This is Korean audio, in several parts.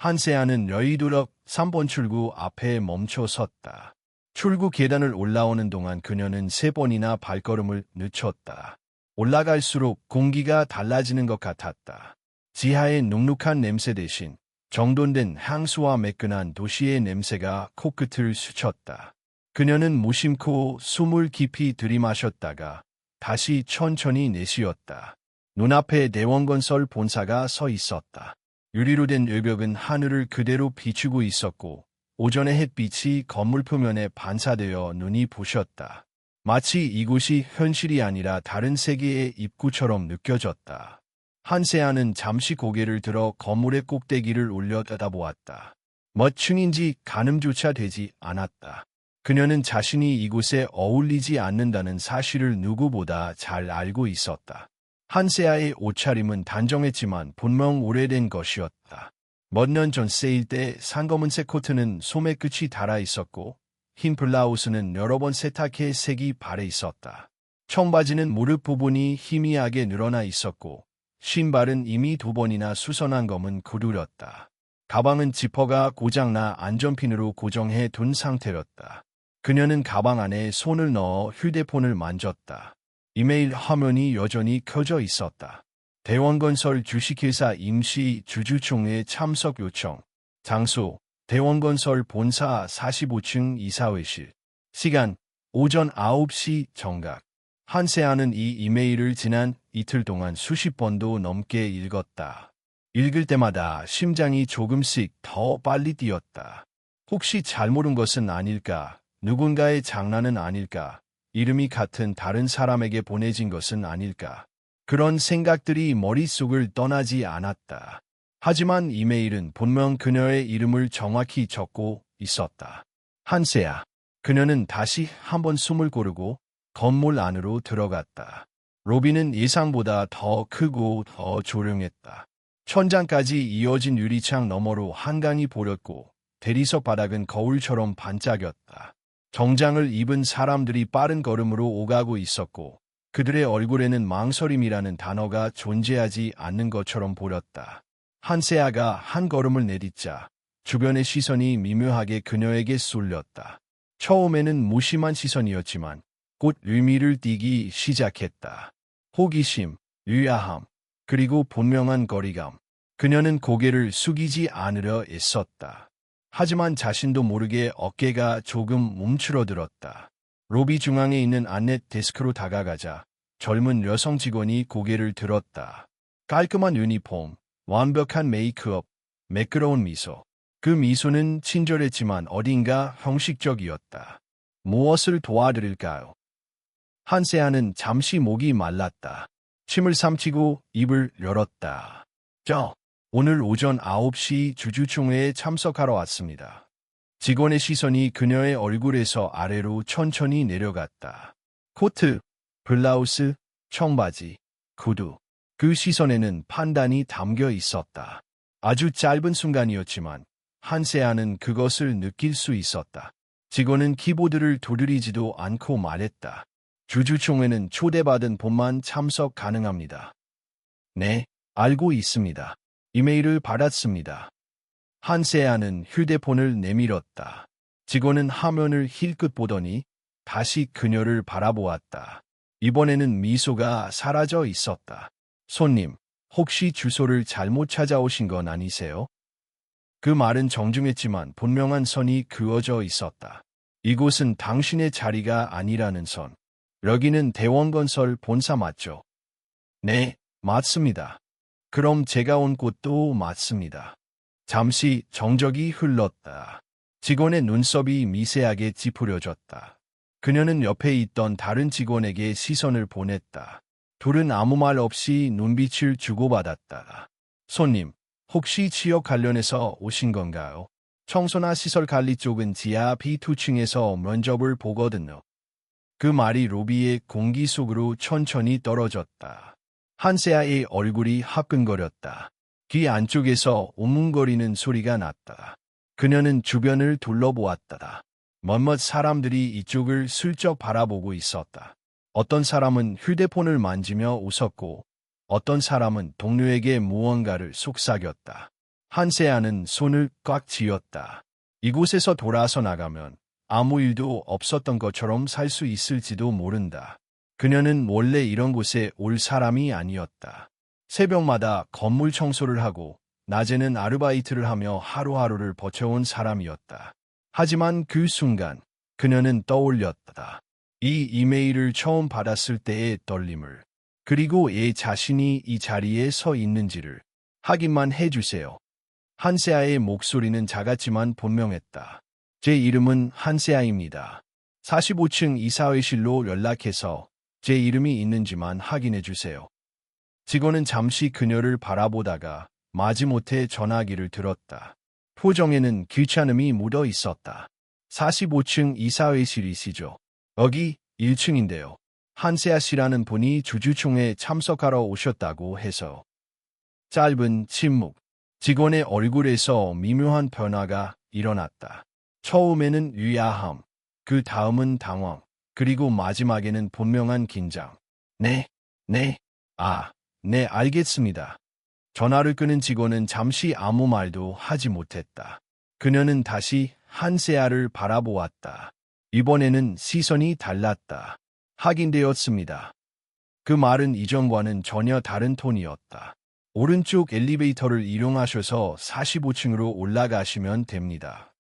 한세아는 여의도역 3번 출구 앞에 멈춰 섰다. 출구 계단을 올라오는 동안 그녀는 3번이나 발걸음을 늦췄다. 올라갈수록 공기가 달라지는 것 같았다. 지하의 눅눅한 냄새 대신 정돈된 향수와 매끈한 도시의 냄새가 코끝을 스쳤다. 그녀는 무심코 숨을 깊이 들이마셨다가 다시 천천히 내쉬었다. 눈앞에 대원건설 본사가 서 있었다. 유리로 된 외벽은 하늘을 그대로 비추고 있었고 오전의 햇빛이 건물 표면에 반사되어 눈이 부셨다. 마치 이곳이 현실이 아니라 다른 세계의 입구처럼 느껴졌다. 한세아는 잠시 고개를 들어 건물의 꼭대기를 올려다보았다. 몇 층인지 가늠조차 되지 않았다. 그녀는 자신이 이곳에 어울리지 않는다는 사실을 누구보다 잘 알고 있었다. 한세아의 옷차림은 단정했지만 분명 오래된 것이었다. 몇 년 전 세일 때 산 검은색 코트는 소매 끝이 닳아 있었고 흰 블라우스는 여러 번 세탁해 색이 바래 있었다. 청바지는 무릎 부분이 희미하게 늘어나 있었고 신발은 이미 2번이나 수선한 검은 구두였다. 가방은 지퍼가 고장나 안전핀으로 고정해 둔 상태였다. 그녀는 가방 안에 손을 넣어 휴대폰을 만졌다. 이메일 화면이 여전히 켜져 있었다. 대원건설 주식회사 임시 주주총회 참석 요청. 장소, 대원건설 본사 45층 이사회실. 시간, 오전 9시 정각. 한세아는 이 이메일을 지난 이틀 동안 수십 번도 넘게 읽었다. 읽을 때마다 심장이 조금씩 더 빨리 뛰었다. 혹시 잘못 온 것은 아닐까? 누군가의 장난은 아닐까? 이름이 같은 다른 사람에게 보내진 것은 아닐까? 그런 생각들이 머릿속을 떠나지 않았다. 하지만 이메일은 분명 그녀의 이름을 정확히 적고 있었다. 한세아. 그녀는 다시 한번 숨을 고르고 건물 안으로 들어갔다. 로비는 예상보다 더 크고 더 조용했다. 천장까지 이어진 유리창 너머로 한강이 보였고 대리석 바닥은 거울처럼 반짝였다. 정장을 입은 사람들이 빠른 걸음으로 오가고 있었고 그들의 얼굴에는 망설임이라는 단어가 존재하지 않는 것처럼 보였다. 한세아가 한 걸음을 내딛자 주변의 시선이 미묘하게 그녀에게 쏠렸다. 처음에는 무심한 시선이었지만 곧 의미를 띠기 시작했다. 호기심, 의아함, 그리고 분명한 거리감. 그녀는 고개를 숙이지 않으려 애썼다. 하지만 자신도 모르게 어깨가 조금 움츠러들었다. 로비 중앙에 있는 안내 데스크로 다가가자 젊은 여성 직원이 고개를 들었다. 깔끔한 유니폼, 완벽한 메이크업, 매끄러운 미소. 그 미소는 친절했지만 어딘가 형식적이었다. 무엇을 도와드릴까요? 한세아는 잠시 목이 말랐다. 침을 삼키고 입을 열었다. 오늘 오전 9시 주주총회에 참석하러 왔습니다. 직원의 시선이 그녀의 얼굴에서 아래로 천천히 내려갔다. 코트, 블라우스, 청바지, 구두. 그 시선에는 판단이 담겨 있었다. 아주 짧은 순간이었지만 한세아는 그것을 느낄 수 있었다. 직원은 키보드를 두드리지도 않고 말했다. 주주총회는 초대받은 분만 참석 가능합니다. 네, 알고 있습니다. 이메일을 받았습니다. 한세아는 휴대폰을 내밀었다. 직원은 화면을 힐끗 보더니 다시 그녀를 바라보았다. 이번에는 미소가 사라져 있었다. 손님, 혹시 주소를 잘못 찾아오신 건 아니세요? 그 말은 정중했지만 분명한 선이 그어져 있었다. 이곳은 당신의 자리가 아니라는 선. 여기는 대원건설 본사 맞죠? 네, 맞습니다. 그럼 제가 온 곳도 맞습니다. 잠시 정적이 흘렀다. 직원의 눈썹이 미세하게 찌푸려졌다. 그녀는 옆에 있던 다른 직원에게 시선을 보냈다. 둘은 아무 말 없이 눈빛을 주고받았다. 손님, 혹시 취업 관련해서 오신 건가요? 청소나 시설 관리 쪽은 지하 B2층에서 면접을 보거든요. 그 말이 로비의 공기 속으로 천천히 떨어졌다. 한세아의 얼굴이 화끈거렸다. 귀 안쪽에서 오문거리는 소리가 났다. 그녀는 주변을 둘러보았다. 몇몇 사람들이 이쪽을 슬쩍 바라보고 있었다. 어떤 사람은 휴대폰을 만지며 웃었고 어떤 사람은 동료에게 무언가를 속삭였다. 한세아는 손을 꽉 쥐었다. 이곳에서 돌아서 나가면 아무 일도 없었던 것처럼 살 수 있을지도 모른다. 그녀는 원래 이런 곳에 올 사람이 아니었다. 새벽마다 건물 청소를 하고 낮에는 아르바이트를 하며 하루하루를 버텨온 사람이었다. 하지만 그 순간 그녀는 떠올렸다. 이 이메일을 처음 받았을 때의 떨림을, 그리고 애 자신이 이 자리에 서 있는지를 확인만 해주세요. 한세아의 목소리는 작았지만 분명했다. 제 이름은 한세아입니다. 45층 이사회실로 연락해서 제 이름이 있는지만 확인해주세요. 직원은 잠시 그녀를 바라보다가 마지못해 전화기를 들었다. 표정에는 귀찮음이 묻어 있었다. 45층 이사회실이시죠? 여기 1층인데요. 한세아 씨라는 분이 주주총회에 참석하러 오셨다고 해서. 짧은 침묵. 직원의 얼굴에서 미묘한 변화가 일어났다. 처음에는 의아함, 그 다음은 당황, 그리고 마지막에는 분명한 긴장. 네, 알겠습니다. 전화를 끄는 직원은 잠시 아무 말도 하지 못했다. 그녀는 다시 한세아를 바라보았다. 이번에는 시선이 달랐다. 확인되었습니다. 그 말은 이전과는 전혀 다른 톤이었다. 오른쪽 엘리베이터를 이용하셔서 45층으로 올라가시면 됩니다.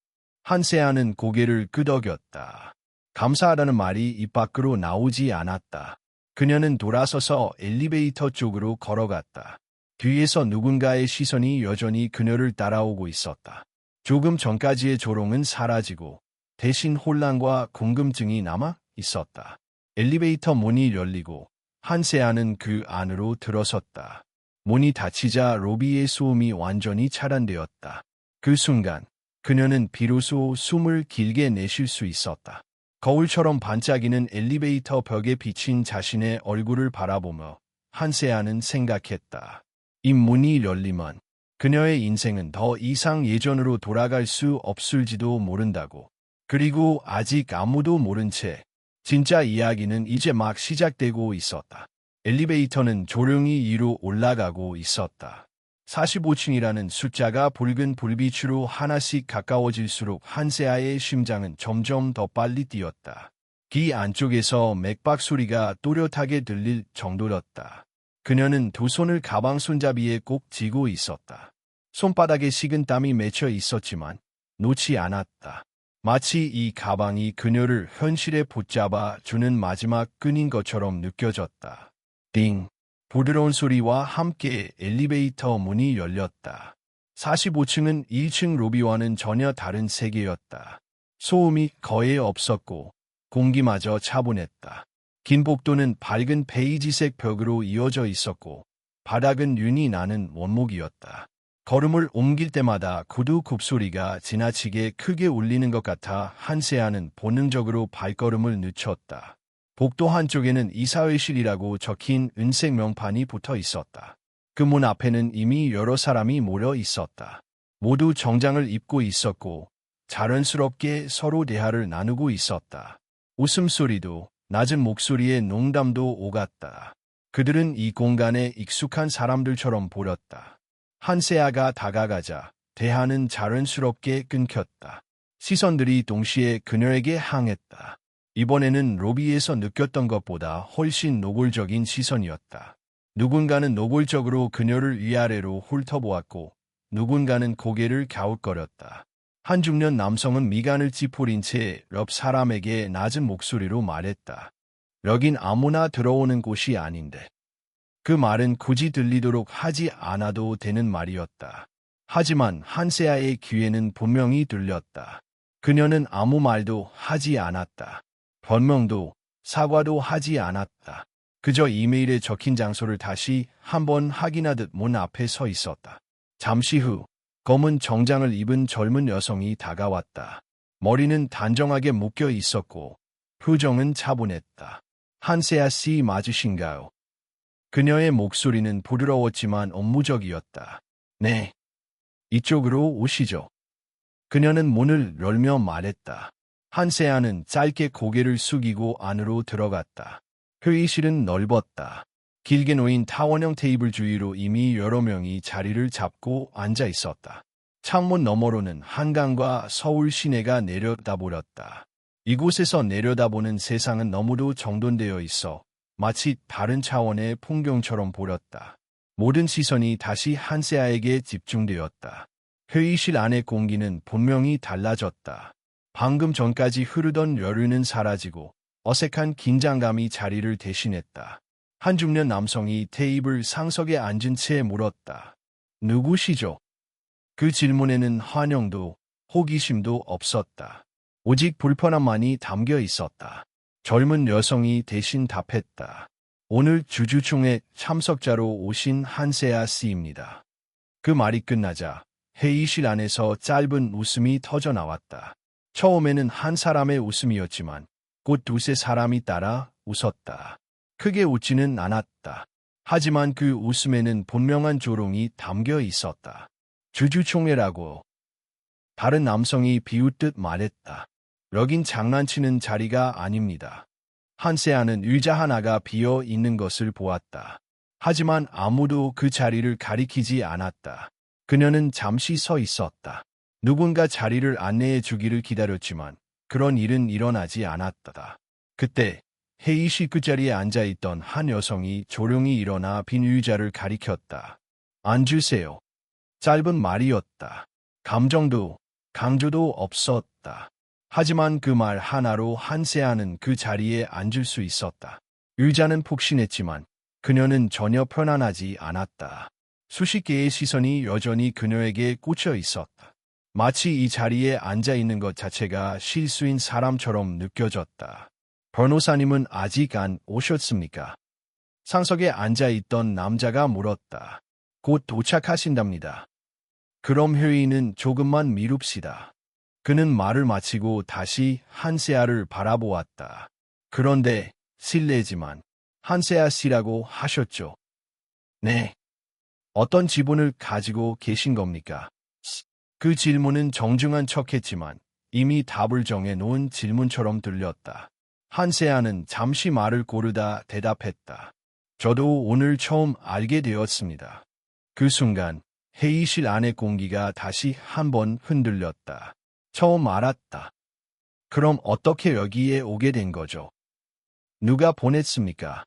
한세아는 고개를 끄덕였다. 감사하다는 말이 입 밖으로 나오지 않았다. 그녀는 돌아서서 엘리베이터 쪽으로 걸어갔다. 뒤에서 누군가의 시선이 여전히 그녀를 따라오고 있었다. 조금 전까지의 조롱은 사라지고 대신 혼란과 궁금증이 남아 있었다. 엘리베이터 문이 열리고 한세아는 그 안으로 들어섰다. 문이 닫히자 로비의 소음이 완전히 차단되었다. 그 순간 그녀는 비로소 숨을 길게 내쉴 수 있었다. 거울처럼 반짝이는 엘리베이터 벽에 비친 자신의 얼굴을 바라보며 한세아는 생각했다. 이 문이 열리면 그녀의 인생은 더 이상 예전으로 돌아갈 수 없을지도 모른다고. 그리고 아직 아무도 모른 채 진짜 이야기는 이제 막 시작되고 있었다. 엘리베이터는 조용히 위로 올라가고 있었다. 45층이라는 숫자가 붉은 불빛으로 하나씩 가까워질수록 한세아의 심장은 점점 더 빨리 뛰었다. 귀 안쪽에서 맥박 소리가 또렷하게 들릴 정도였다. 그녀는 두 손을 가방 손잡이에 꼭 쥐고 있었다. 손바닥에 식은 땀이 맺혀 있었지만 놓지 않았다. 마치 이 가방이 그녀를 현실에 붙잡아 주는 마지막 끈인 것처럼 느껴졌다. 띵! 부드러운 소리와 함께 엘리베이터 문이 열렸다. 45층은 1층 로비와는 전혀 다른 세계였다. 소음이 거의 없었고 공기마저 차분했다. 긴 복도는 밝은 베이지색 벽으로 이어져 있었고 바닥은 윤이 나는 원목이었다. 걸음을 옮길 때마다 구두 굽소리가 지나치게 크게 울리는 것 같아 한세아는 본능적으로 발걸음을 늦췄다. 복도 한쪽에는 이사회실이라고 적힌 은색 명판이 붙어 있었다. 그 문 앞에는 이미 여러 사람이 모여 있었다. 모두 정장을 입고 있었고 자연스럽게 서로 대화를 나누고 있었다. 웃음소리도 낮은 목소리에 농담도 오갔다. 그들은 이 공간에 익숙한 사람들처럼 보였다. 한세아가 다가가자 대화는 자연스럽게 끊겼다. 시선들이 동시에 그녀에게 향했다. 이번에는 로비에서 느꼈던 것보다 훨씬 노골적인 시선이었다. 누군가는 노골적으로 그녀를 위아래로 훑어보았고 누군가는 고개를 갸웃거렸다. 한 중년 남성은 미간을 찌푸린 채 옆 사람에게 낮은 목소리로 말했다. 여긴 아무나 들어오는 곳이 아닌데. 그 말은 굳이 들리도록 하지 않아도 되는 말이었다. 하지만 한세아의 귀에는 분명히 들렸다. 그녀는 아무 말도 하지 않았다. 변명도 사과도 하지 않았다. 그저 이메일에 적힌 장소를 다시 한번 확인하듯 문 앞에 서 있었다. 잠시 후 검은 정장을 입은 젊은 여성이 다가왔다. 머리는 단정하게 묶여 있었고 표정은 차분했다. 한세아 씨 맞으신가요? 그녀의 목소리는 부드러웠지만 업무적이었다. 네. 이쪽으로 오시죠. 그녀는 문을 열며 말했다. 한세아는 짧게 고개를 숙이고 안으로 들어갔다. 회의실은 넓었다. 길게 놓인 타원형 테이블 주위로 이미 여러 명이 자리를 잡고 앉아 있었다. 창문 너머로는 한강과 서울 시내가 내려다보였다. 이곳에서 내려다보는 세상은 너무도 정돈되어 있어 마치 다른 차원의 풍경처럼 보였다. 모든 시선이 다시 한세아에게 집중되었다. 회의실 안의 공기는 분명히 달라졌다. 방금 전까지 흐르던 여유는 사라지고 어색한 긴장감이 자리를 대신했다. 한 중년 남성이 테이블 상석에 앉은 채 물었다. 누구시죠? 그 질문에는 환영도 호기심도 없었다. 오직 불편함만이 담겨 있었다. 젊은 여성이 대신 답했다. 오늘 주주총회 참석자로 오신 한세아 씨입니다. 그 말이 끝나자 회의실 안에서 짧은 웃음이 터져 나왔다. 처음에는 한 사람의 웃음이었지만 곧 두세 사람이 따라 웃었다. 크게 웃지는 않았다. 하지만 그 웃음에는 분명한 조롱이 담겨 있었다. 주주총회라고. 다른 남성이 비웃듯 말했다. 여긴 장난치는 자리가 아닙니다. 한세아는 의자 하나가 비어 있는 것을 보았다. 하지만 아무도 그 자리를 가리키지 않았다. 그녀는 잠시 서 있었다. 누군가 자리를 안내해 주기를 기다렸지만 그런 일은 일어나지 않았다. 그때 회의실 끝자리에 앉아있던 한 여성이 조용히 일어나 빈 의자를 가리켰다. 앉으세요. 짧은 말이었다. 감정도 강조도 없었다. 하지만 그 말 하나로 한세아는 그 자리에 앉을 수 있었다. 의자는 푹신했지만 그녀는 전혀 편안하지 않았다. 수십 개의 시선이 여전히 그녀에게 꽂혀 있었다. 마치 이 자리에 앉아있는 것 자체가 실수인 사람처럼 느껴졌다. 변호사님은 아직 안 오셨습니까? 상석에 앉아있던 남자가 물었다. 곧 도착하신답니다. 그럼 회의는 조금만 미룹시다. 그는 말을 마치고 다시 한세아를 바라보았다. 그런데 실례지만 한세아 씨라고 하셨죠? 네. 어떤 지분을 가지고 계신 겁니까? 그 질문은 정중한 척했지만 이미 답을 정해놓은 질문처럼 들렸다. 한세아는 잠시 말을 고르다 대답했다. 저도 오늘 처음 알게 되었습니다. 그 순간 회의실 안의 공기가 다시 한번 흔들렸다. 처음 알았다. 그럼 어떻게 여기에 오게 된 거죠? 누가 보냈습니까?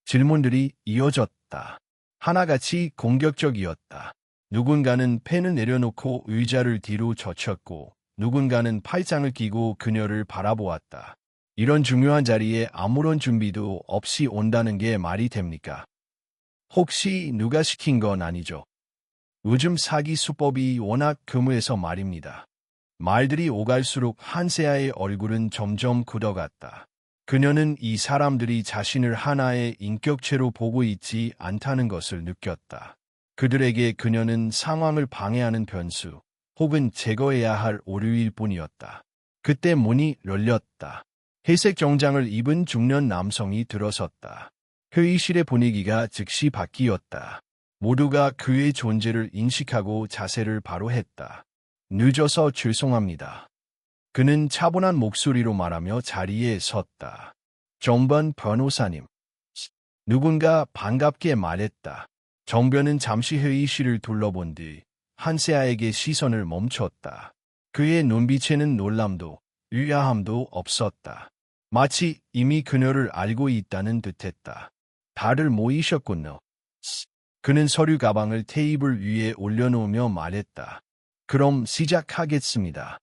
질문들이 이어졌다. 하나같이 공격적이었다. 누군가는 펜을 내려놓고 의자를 뒤로 젖혔고 누군가는 팔짱을 끼고 그녀를 바라보았다. 이런 중요한 자리에 아무런 준비도 없이 온다는 게 말이 됩니까? 혹시 누가 시킨 건 아니죠? 요즘 사기 수법이 워낙 교묘해서 말입니다. 말들이 오갈수록 한세아의 얼굴은 점점 굳어갔다. 그녀는 이 사람들이 자신을 하나의 인격체로 보고 있지 않다는 것을 느꼈다. 그들에게 그녀는 상황을 방해하는 변수 혹은 제거해야 할 오류일 뿐이었다. 그때 문이 열렸다. 회색 정장을 입은 중년 남성이 들어섰다. 회의실의 분위기가 즉시 바뀌었다. 모두가 그의 존재를 인식하고 자세를 바로 했다. 늦어서 죄송합니다. 그는 차분한 목소리로 말하며 자리에 섰다. 정변 변호사님. 누군가 반갑게 말했다. 정변은 잠시 회의실을 둘러본 뒤 한세아에게 시선을 멈췄다. 그의 눈빛에는 놀람도 의아함도 없었다. 마치 이미 그녀를 알고 있다는 듯했다. 다들 모이셨군요. 그는 서류 가방을 테이블 위에 올려놓으며 말했다. 그럼 시작하겠습니다.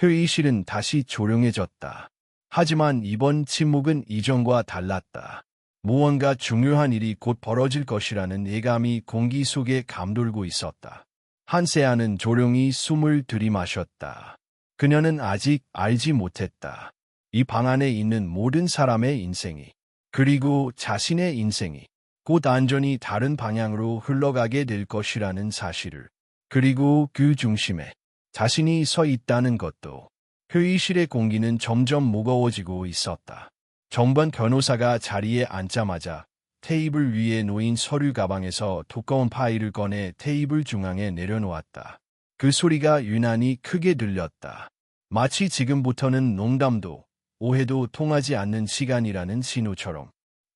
회의실은 다시 조용해졌다. 하지만 이번 침묵은 이전과 달랐다. 무언가 중요한 일이 곧 벌어질 것이라는 예감이 공기 속에 감돌고 있었다. 한세아는 조용히 숨을 들이마셨다. 그녀는 아직 알지 못했다. 이 방 안에 있는 모든 사람의 인생이, 그리고 자신의 인생이 곧 완전히 다른 방향으로 흘러가게 될 것이라는 사실을, 그리고 그 중심에 자신이 서 있다는 것도. 회의실의 공기는 점점 무거워지고 있었다. 정변 변호사가 자리에 앉자마자 테이블 위에 놓인 서류 가방에서 두꺼운 파일을 꺼내 테이블 중앙에 내려놓았다. 그 소리가 유난히 크게 들렸다. 마치 지금부터는 농담도 오해도 통하지 않는 시간이라는 신호처럼.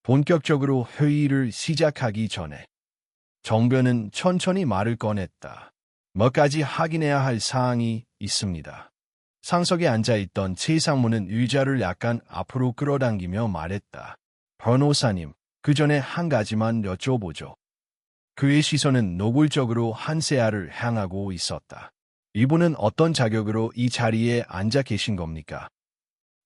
본격적으로 회의를 시작하기 전에 정변은 천천히 말을 꺼냈다. 몇 가지 확인해야 할 사항이 있습니다. 상석에 앉아있던 최상무는 의자를 약간 앞으로 끌어당기며 말했다. 변호사님, 그 전에 한 가지만 여쭤보죠. 그의 시선은 노골적으로 한세아를 향하고 있었다. 이분은 어떤 자격으로 이 자리에 앉아 계신 겁니까?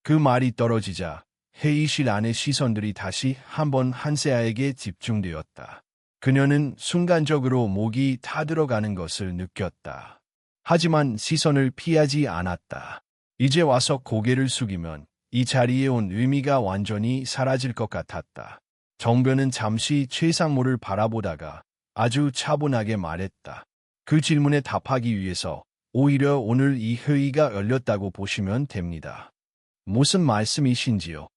그 말이 떨어지자 회의실 안의 시선들이 다시 한번 한세아에게 집중되었다. 그녀는 순간적으로 목이 타들어가는 것을 느꼈다. 하지만 시선을 피하지 않았다. 이제 와서 고개를 숙이면 이 자리에 온 의미가 완전히 사라질 것 같았다. 정변은 잠시 최상무를 바라보다가 아주 차분하게 말했다. 그 질문에 답하기 위해서 오히려 오늘 이 회의가 열렸다고 보시면 됩니다. 무슨 말씀이신지요?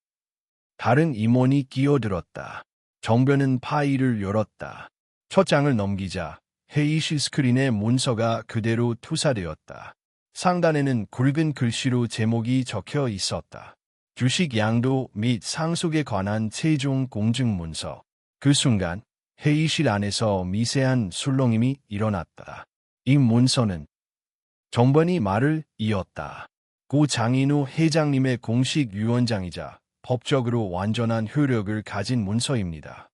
다른 임원이 끼어들었다. 정변은 파일을 열었다. 첫 장을 넘기자 회의실 스크린에 문서가 그대로 투사되었다. 상단에는 굵은 글씨로 제목이 적혀 있었다. 주식 양도 및 상속에 관한 최종 공증 문서. 그 순간 회의실 안에서 미세한 술렁임이 일어났다. 이 문서는 정변이 말을 이었다. 고 장인우 회장님의 공식 유언장이자 법적으로 완전한 효력을 가진 문서입니다.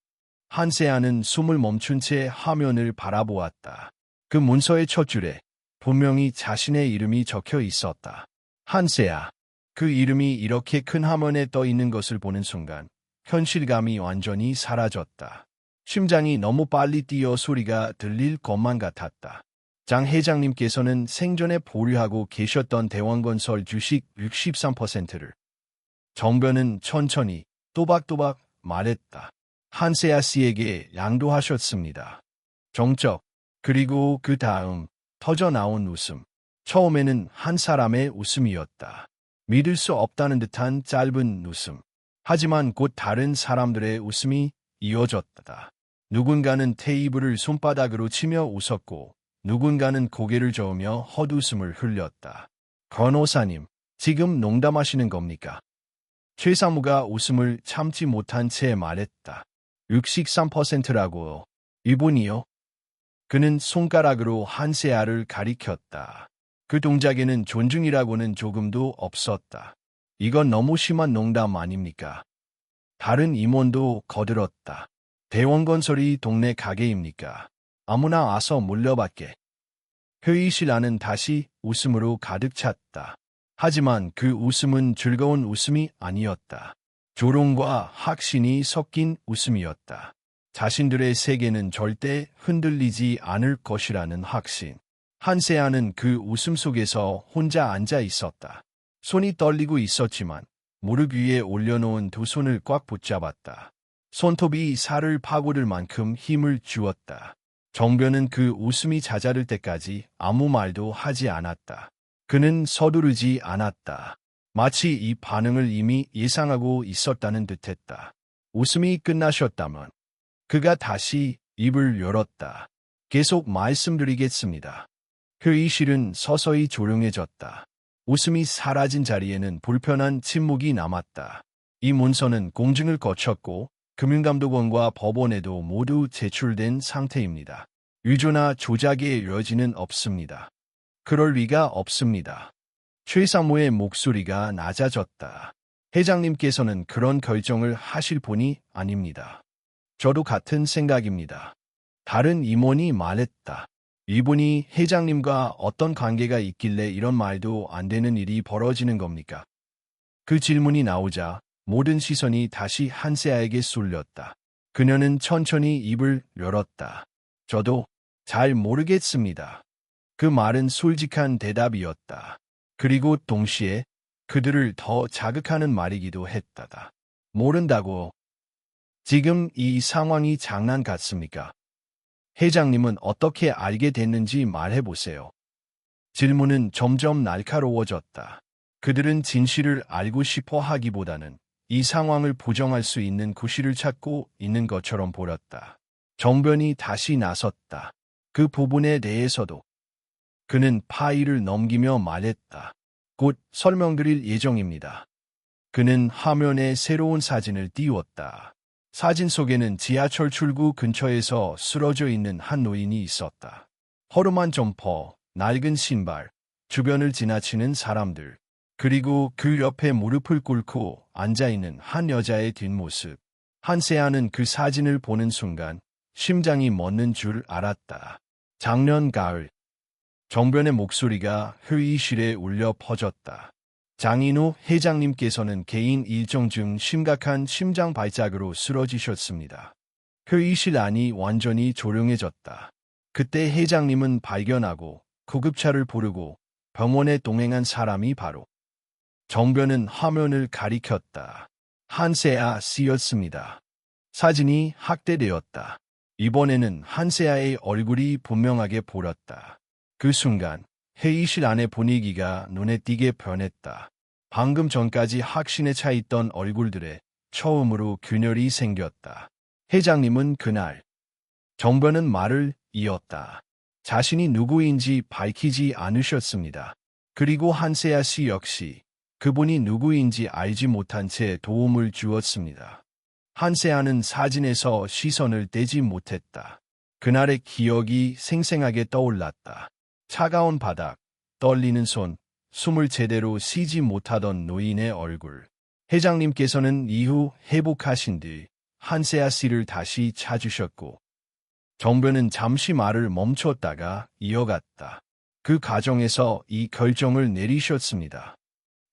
한세아는 숨을 멈춘 채 화면을 바라보았다. 그 문서의 첫 줄에 분명히 자신의 이름이 적혀 있었다. 한세아. 그 이름이 이렇게 큰 화면에 떠 있는 것을 보는 순간 현실감이 완전히 사라졌다. 심장이 너무 빨리 뛰어 소리가 들릴 것만 같았다. 장 회장님께서는 생전에 보유하고 계셨던 대원건설 주식 63%를 정변은 천천히 또박또박 말했다. 한세아 씨에게 양도하셨습니다. 정적. 그리고 그 다음 터져나온 웃음. 처음에는 한 사람의 웃음이었다. 믿을 수 없다는 듯한 짧은 웃음. 하지만 곧 다른 사람들의 웃음이 이어졌다. 누군가는 테이블을 손바닥으로 치며 웃었고 누군가는 고개를 저으며 헛웃음을 흘렸다. 변호사님, 지금 농담하시는 겁니까? 최상무가 웃음을 참지 못한 채 말했다. 63%라고요. 이분이요? 그는 손가락으로 한세아를 가리켰다. 그 동작에는 존중이라고는 조금도 없었다. 이건 너무 심한 농담 아닙니까? 다른 임원도 거들었다. 대원건설이 동네 가게입니까? 아무나 와서 물려받게. 회의실 안은 다시 웃음으로 가득 찼다. 하지만 그 웃음은 즐거운 웃음이 아니었다. 조롱과 확신이 섞인 웃음이었다. 자신들의 세계는 절대 흔들리지 않을 것이라는 확신. 한세아는 그 웃음 속에서 혼자 앉아 있었다. 손이 떨리고 있었지만 무릎 위에 올려놓은 두 손을 꽉 붙잡았다. 손톱이 살을 파고들 만큼 힘을 주었다. 정변은 그 웃음이 잦아들 때까지 아무 말도 하지 않았다. 그는 서두르지 않았다. 마치 이 반응을 이미 예상하고 있었다는 듯했다. 웃음이 끝나셨다면 그가 다시 입을 열었다. 계속 말씀드리겠습니다. 회의실은 서서히 조용해졌다. 웃음이 사라진 자리에는 불편한 침묵이 남았다. 이 문서는 공증을 거쳤고 금융감독원과 법원에도 모두 제출된 상태입니다. 위조나 조작의 여지는 없습니다. 그럴 리가 없습니다. 최상무의 목소리가 낮아졌다. 회장님께서는 그런 결정을 하실 분이 아닙니다. 저도 같은 생각입니다. 다른 임원이 말했다. 이분이 회장님과 어떤 관계가 있길래 이런 말도 안 되는 일이 벌어지는 겁니까? 그 질문이 나오자 모든 시선이 다시 한세아에게 쏠렸다. 그녀는 천천히 입을 열었다. 저도 잘 모르겠습니다. 그 말은 솔직한 대답이었다. 그리고 동시에 그들을 더 자극하는 말이기도 했다. 모른다고. 지금 이 상황이 장난 같습니까? 회장님은 어떻게 알게 됐는지 말해보세요. 질문은 점점 날카로워졌다. 그들은 진실을 알고 싶어 하기보다는 이 상황을 부정할 수 있는 구실을 찾고 있는 것처럼 보였다. 정변이 다시 나섰다. 그 부분에 대해서도. 그는 파일을 넘기며 말했다. 곧 설명드릴 예정입니다. 그는 화면에 새로운 사진을 띄웠다. 사진 속에는 지하철 출구 근처에서 쓰러져 있는 한 노인이 있었다. 허름한 점퍼, 낡은 신발, 주변을 지나치는 사람들, 그리고 그 옆에 무릎을 꿇고 앉아있는 한 여자의 뒷모습. 한세아는 그 사진을 보는 순간 심장이 멎는 줄 알았다. 작년 가을, 정변의 목소리가 회의실에 울려 퍼졌다. 장인우 회장님께서는 개인 일정 중 심각한 심장 발작으로 쓰러지셨습니다. 회의실 안이 완전히 조용해졌다. 그때 회장님은 발견하고 구급차를 부르고 병원에 동행한 사람이 바로 정변은 화면을 가리켰다. 한세아 씨였습니다. 사진이 확대되었다. 이번에는 한세아의 얼굴이 분명하게 보였다. 그 순간 회의실 안의 분위기가 눈에 띄게 변했다. 방금 전까지 확신에 차 있던 얼굴들에 처음으로 균열이 생겼다. 회장님은 그날 정변은 말을 이었다. 자신이 누구인지 밝히지 않으셨습니다. 그리고 한세아 씨 역시 그분이 누구인지 알지 못한 채 도움을 주었습니다. 한세아는 사진에서 시선을 떼지 못했다. 그날의 기억이 생생하게 떠올랐다. 차가운 바닥, 떨리는 손, 숨을 제대로 쉬지 못하던 노인의 얼굴. 회장님께서는 이후 회복하신 뒤 한세아 씨를 다시 찾으셨고 정변은 잠시 말을 멈췄다가 이어갔다. 그 과정에서 이 결정을 내리셨습니다.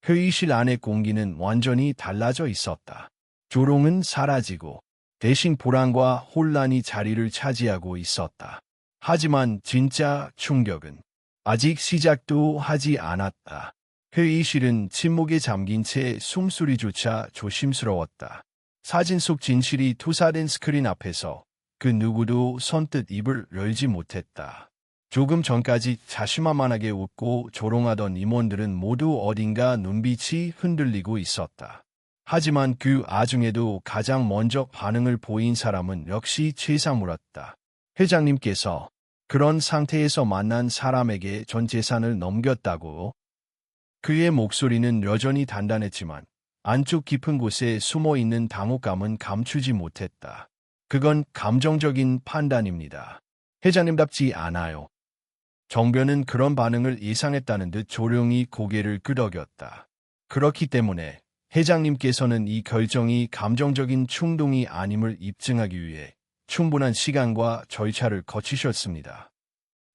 회의실 안의 공기는 완전히 달라져 있었다. 조롱은 사라지고 대신 불안과 혼란이 자리를 차지하고 있었다. 하지만 진짜 충격은 아직 시작도 하지 않았다. 회의실은 침묵에 잠긴 채 숨소리조차 조심스러웠다. 사진 속 진실이 투사된 스크린 앞에서 그 누구도 선뜻 입을 열지 못했다. 조금 전까지 자신만만하게 웃고 조롱하던 임원들은 모두 어딘가 눈빛이 흔들리고 있었다. 하지만 그 와중에도 가장 먼저 반응을 보인 사람은 역시 최상무였다. 회장님께서 그런 상태에서 만난 사람에게 전 재산을 넘겼다고. 그의 목소리는 여전히 단단했지만 안쪽 깊은 곳에 숨어있는 당혹감은 감추지 못했다. 그건 감정적인 판단입니다. 회장님답지 않아요. 정변은 그런 반응을 예상했다는 듯 조용히 고개를 끄덕였다. 그렇기 때문에 회장님께서는 이 결정이 감정적인 충동이 아님을 입증하기 위해 충분한 시간과 절차를 거치셨습니다.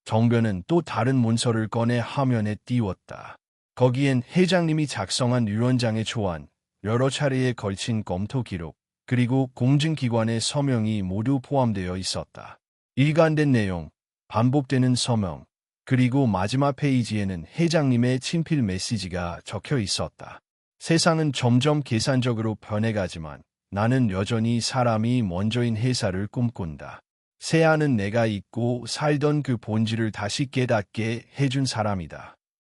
정변은 또 다른 문서를 꺼내 화면에 띄웠다. 거기엔 회장님이 작성한 유언장의 초안, 여러 차례에 걸친 검토 기록, 그리고 공증기관의 서명이 모두 포함되어 있었다. 일관된 내용, 반복되는 서명, 그리고 마지막 페이지에는 회장님의 친필 메시지가 적혀 있었다. 세상은 점점 계산적으로 변해가지만 나는 여전히 사람이 먼저인 회사를 꿈꾼다. 세아는 내가 잊고 살던 그 본질을 다시 깨닫게 해준 사람이다.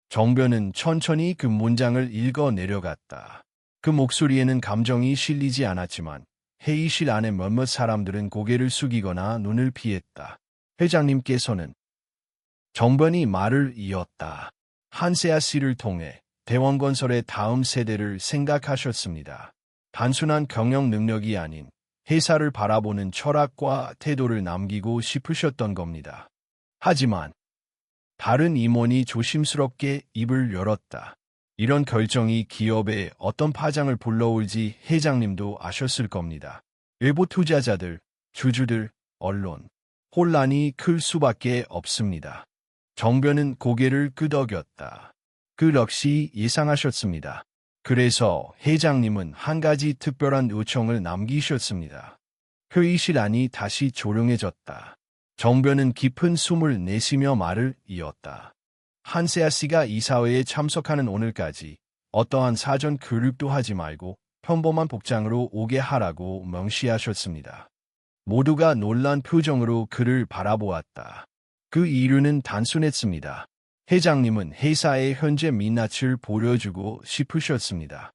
정변은 천천히 그 문장을 읽어 내려갔다. 그 목소리에는 감정이 실리지 않았지만 회의실 안의 몇몇 사람들은 고개를 숙이거나 눈을 피했다. 회장님께서는 정변이 말을 이었다. 한세아 씨를 통해 대원건설의 다음 세대를 생각하셨습니다. 단순한 경영 능력이 아닌 회사를 바라보는 철학과 태도를 남기고 싶으셨던 겁니다. 하지만 다른 임원이 조심스럽게 입을 열었다. 이런 결정이 기업에 어떤 파장을 불러올지 회장님도 아셨을 겁니다. 외부 투자자들, 주주들, 언론, 혼란이 클 수밖에 없습니다. 정변은 고개를 끄덕였다. 그 역시 예상하셨습니다. 그래서 회장님은 한 가지 특별한 요청을 남기셨습니다. 회의실 안이 다시 조용해졌다. 정변은 깊은 숨을 내쉬며 말을 이었다. 한세아 씨가 이사회에 참석하는 오늘까지 어떠한 사전 교육도 하지 말고 평범한 복장으로 오게 하라고 명시하셨습니다. 모두가 놀란 표정으로 그를 바라보았다. 그 이유는 단순했습니다. 회장님은 회사의 현재 민낯을 보여주고 싶으셨습니다.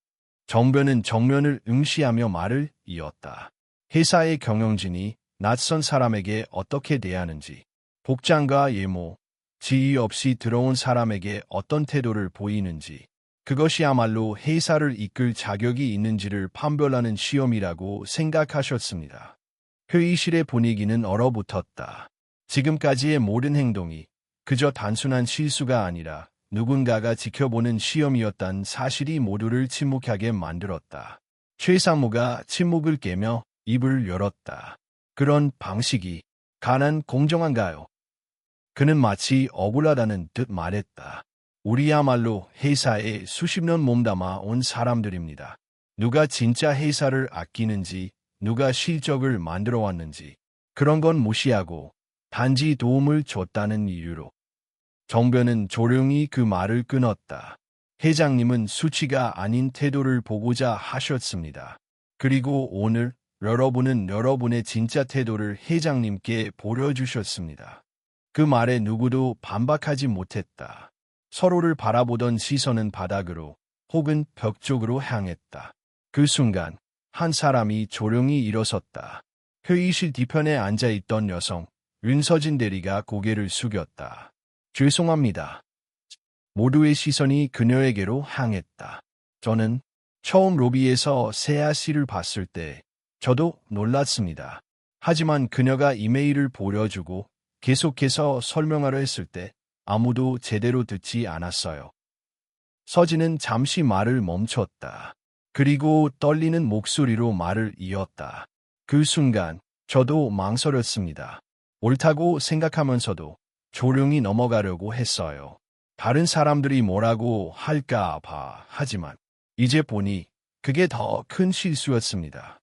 정변은 정면을 응시하며 말을 이었다. 회사의 경영진이 낯선 사람에게 어떻게 대하는지, 복장과 예모, 지위 없이 들어온 사람에게 어떤 태도를 보이는지, 그것이야말로 회사를 이끌 자격이 있는지를 판별하는 시험이라고 생각하셨습니다. 회의실의 분위기는 얼어붙었다. 지금까지의 모든 행동이 그저 단순한 실수가 아니라 누군가가 지켜보는 시험이었다는 사실이 모두를 침묵하게 만들었다. 최 상무가 침묵을 깨며 입을 열었다. 그런 방식이 가난 공정한가요? 그는 마치 억울하다는 듯 말했다. 우리야말로 회사에 수십 년 몸담아 온 사람들입니다. 누가 진짜 회사를 아끼는지, 누가 실적을 만들어 왔는지, 그런 건 무시하고 단지 도움을 줬다는 이유로. 정변은 조용히 그 말을 끊었다. 회장님은 수치가 아닌 태도를 보고자 하셨습니다. 그리고 오늘 여러분은 여러분의 진짜 태도를 회장님께 보여주셨습니다. 그 말에 누구도 반박하지 못했다. 서로를 바라보던 시선은 바닥으로 혹은 벽 쪽으로 향했다. 그 순간 한 사람이 조용히 일어섰다. 회의실 뒤편에 앉아있던 여성, 윤서진 대리가 고개를 숙였다. 죄송합니다. 모두의 시선이 그녀에게로 향했다. 저는 처음 로비에서 세아 씨를 봤을 때 저도 놀랐습니다. 하지만 그녀가 이메일을 보여주고 계속해서 설명하려 했을 때 아무도 제대로 듣지 않았어요. 서진은 잠시 말을 멈췄다. 그리고 떨리는 목소리로 말을 이었다. 그 순간 저도 망설였습니다. 옳다고 생각하면서도 조용히 넘어가려고 했어요. 다른 사람들이 뭐라고 할까 봐. 하지만 이제 보니 그게 더 큰 실수였습니다.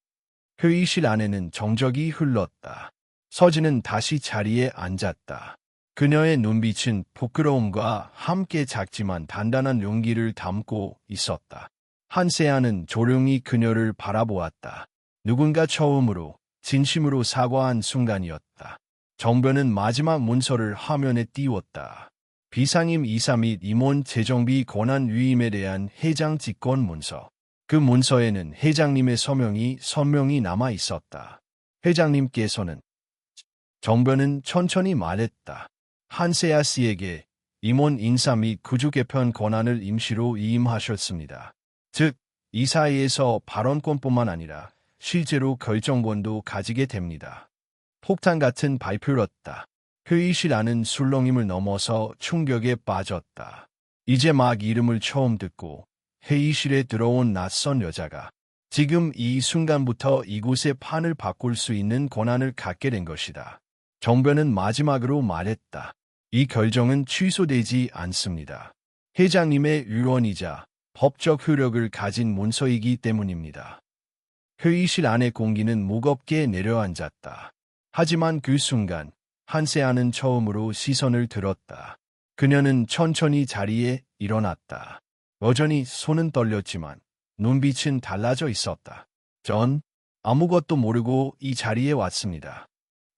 회의실 안에는 정적이 흘렀다. 서진은 다시 자리에 앉았다. 그녀의 눈빛은 부끄러움과 함께 작지만 단단한 용기를 담고 있었다. 한세아는 조용히 그녀를 바라보았다. 누군가 처음으로 진심으로 사과한 순간이었다. 정변은 마지막 문서를 화면에 띄웠다. 비상임 이사 및 임원 재정비 권한 위임에 대한 회장 직권 문서. 그 문서에는 회장님의 서명이 선명히 남아 있었다. 회장님께서는 정변은 천천히 말했다. 한세아 씨에게 임원 인사 및 구조 개편 권한을 임시로 위임하셨습니다. 즉, 이사회에서 발언권뿐만 아니라 실제로 결정권도 가지게 됩니다. 폭탄 같은 발표였다. 회의실 안은 술렁임을 넘어서 충격에 빠졌다. 이제 막 이름을 처음 듣고 회의실에 들어온 낯선 여자가 지금 이 순간부터 이곳의 판을 바꿀 수 있는 권한을 갖게 된 것이다. 정변은 마지막으로 말했다. 이 결정은 취소되지 않습니다. 회장님의 유언이자 법적 효력을 가진 문서이기 때문입니다. 회의실 안의 공기는 무겁게 내려앉았다. 하지만 그 순간 한세아는 처음으로 시선을 들었다. 그녀는 천천히 자리에 일어났다. 여전히 손은 떨렸지만 눈빛은 달라져 있었다. 전 아무것도 모르고 이 자리에 왔습니다.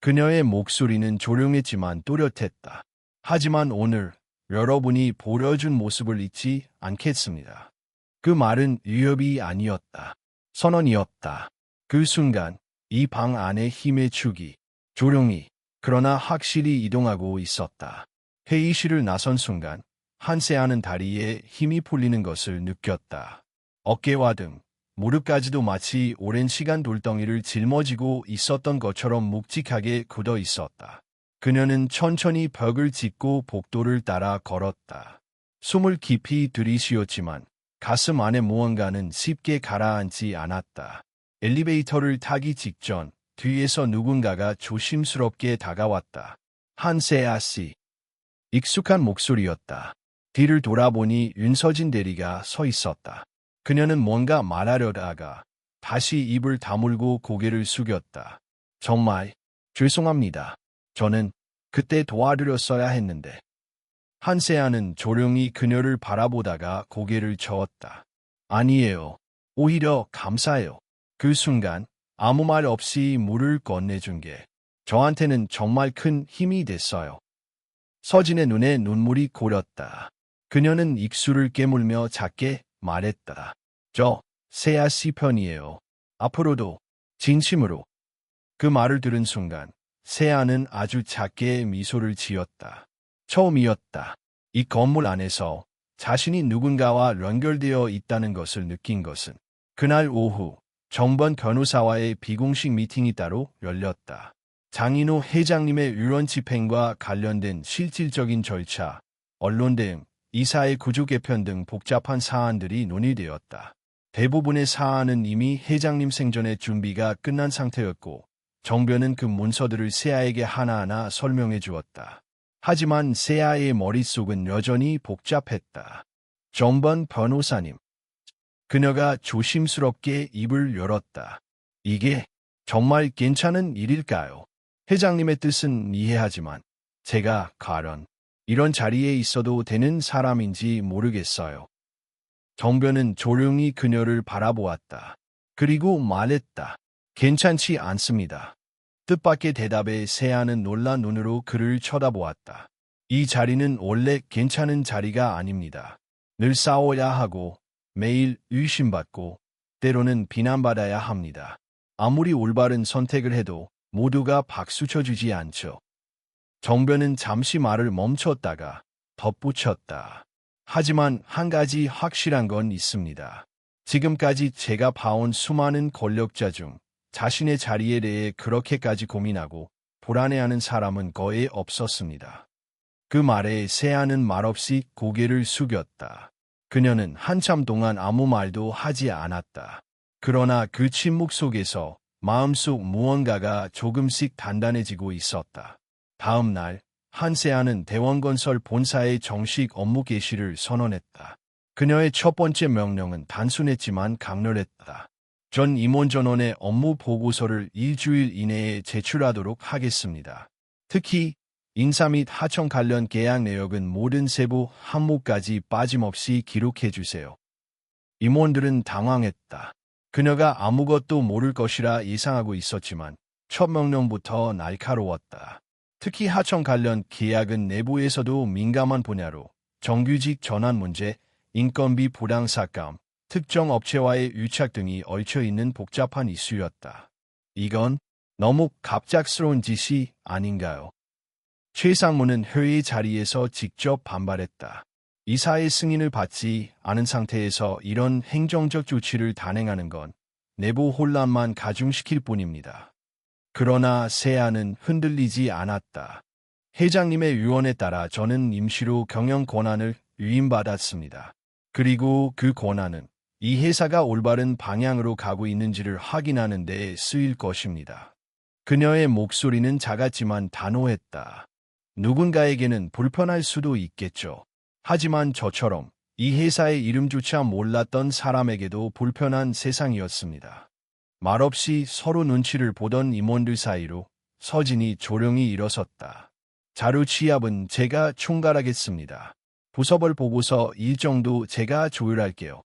그녀의 목소리는 조용했지만 또렷했다. 하지만 오늘 여러분이 보여준 모습을 잊지 않겠습니다. 그 말은 위협이 아니었다. 선언이었다. 그 순간 이 방 안의 힘의 축이 조용히 그러나 확실히 이동하고 있었다. 회의실을 나선 순간 한세아는 다리에 힘이 풀리는 것을 느꼈다. 어깨와 등, 무릎까지도 마치 오랜 시간 돌덩이를 짊어지고 있었던 것처럼 묵직하게 굳어 있었다. 그녀는 천천히 벽을 짚고 복도를 따라 걸었다. 숨을 깊이 들이쉬었지만 가슴 안에 무언가는 쉽게 가라앉지 않았다. 엘리베이터를 타기 직전 뒤에서 누군가가 조심스럽게 다가왔다. 한세아 씨. 익숙한 목소리였다. 뒤를 돌아보니 윤서진 대리가 서 있었다. 그녀는 뭔가 말하려다가 다시 입을 다물고 고개를 숙였다. 정말 죄송합니다. 저는 그때 도와드렸어야 했는데. 한세아는 조용히 그녀를 바라보다가 고개를 저었다. 아니에요. 오히려 감사해요. 그 순간 아무 말 없이 물을 건네준 게 저한테는 정말 큰 힘이 됐어요. 서진의 눈에 눈물이 고렸다. 그녀는 입술을 깨물며 작게 말했다. 저 세아 씨 편이에요. 앞으로도 진심으로. 그 말을 들은 순간 세아는 아주 작게 미소를 지었다. 처음이었다. 이 건물 안에서 자신이 누군가와 연결되어 있다는 것을 느낀 것은 그날 오후 정번 변호사와의 비공식 미팅이 따로 열렸다. 장인호 회장님의 유언 집행과 관련된 실질적인 절차, 언론 대응, 이사의 구조 개편 등 복잡한 사안들이 논의되었다. 대부분의 사안은 이미 회장님 생전에 준비가 끝난 상태였고 정변은 그 문서들을 세아에게 하나하나 설명해 주었다. 하지만 세아의 머릿속은 여전히 복잡했다. 정번 변호사님. 그녀가 조심스럽게 입을 열었다. 이게 정말 괜찮은 일일까요? 회장님의 뜻은 이해하지만 제가 과연 이런 자리에 있어도 되는 사람인지 모르겠어요. 정변은 조용히 그녀를 바라보았다. 그리고 말했다. 괜찮지 않습니다. 뜻밖의 대답에 세아는 놀란 눈으로 그를 쳐다보았다. 이 자리는 원래 괜찮은 자리가 아닙니다. 늘 싸워야 하고 매일 의심받고 때로는 비난받아야 합니다. 아무리 올바른 선택을 해도 모두가 박수 쳐주지 않죠. 정변은 잠시 말을 멈췄다가 덧붙였다. 하지만 한 가지 확실한 건 있습니다. 지금까지 제가 봐온 수많은 권력자 중 자신의 자리에 대해 그렇게까지 고민하고 불안해하는 사람은 거의 없었습니다. 그 말에 세아는 말없이 고개를 숙였다. 그녀는 한참 동안 아무 말도 하지 않았다. 그러나 그 침묵 속에서 마음속 무언가가 조금씩 단단해지고 있었다. 다음 날, 한세아는 대원건설 본사의 정식 업무 개시를 선언했다. 그녀의 첫 번째 명령은 단순했지만 강렬했다. 전 임원 전원의 업무 보고서를 일주일 이내에 제출하도록 하겠습니다. 특히 인사 및 하청 관련 계약 내역은 모든 세부 항목까지 빠짐없이 기록해 주세요. 임원들은 당황했다. 그녀가 아무것도 모를 것이라 예상하고 있었지만 첫 명령부터 날카로웠다. 특히 하청 관련 계약은 내부에서도 민감한 분야로 정규직 전환 문제, 인건비 부당 삭감, 특정 업체와의 유착 등이 얽혀있는 복잡한 이슈였다. 이건 너무 갑작스러운 짓이 아닌가요? 최 상무는 회의 자리에서 직접 반발했다. 이사의 승인을 받지 않은 상태에서 이런 행정적 조치를 단행하는 건 내부 혼란만 가중시킬 뿐입니다. 그러나 세아는 흔들리지 않았다. 회장님의 유언에 따라 저는 임시로 경영 권한을 위임받았습니다. 그리고 그 권한은 이 회사가 올바른 방향으로 가고 있는지를 확인하는 데 쓰일 것입니다. 그녀의 목소리는 작았지만 단호했다. 누군가에게는 불편할 수도 있겠죠. 하지만 저처럼 이 회사의 이름조차 몰랐던 사람에게도 불편한 세상이었습니다. 말없이 서로 눈치를 보던 임원들 사이로 서진이 조용히 일어섰다. 자료 취합은 제가 총괄하겠습니다. 부서별 보고서 일정도 제가 조율할게요.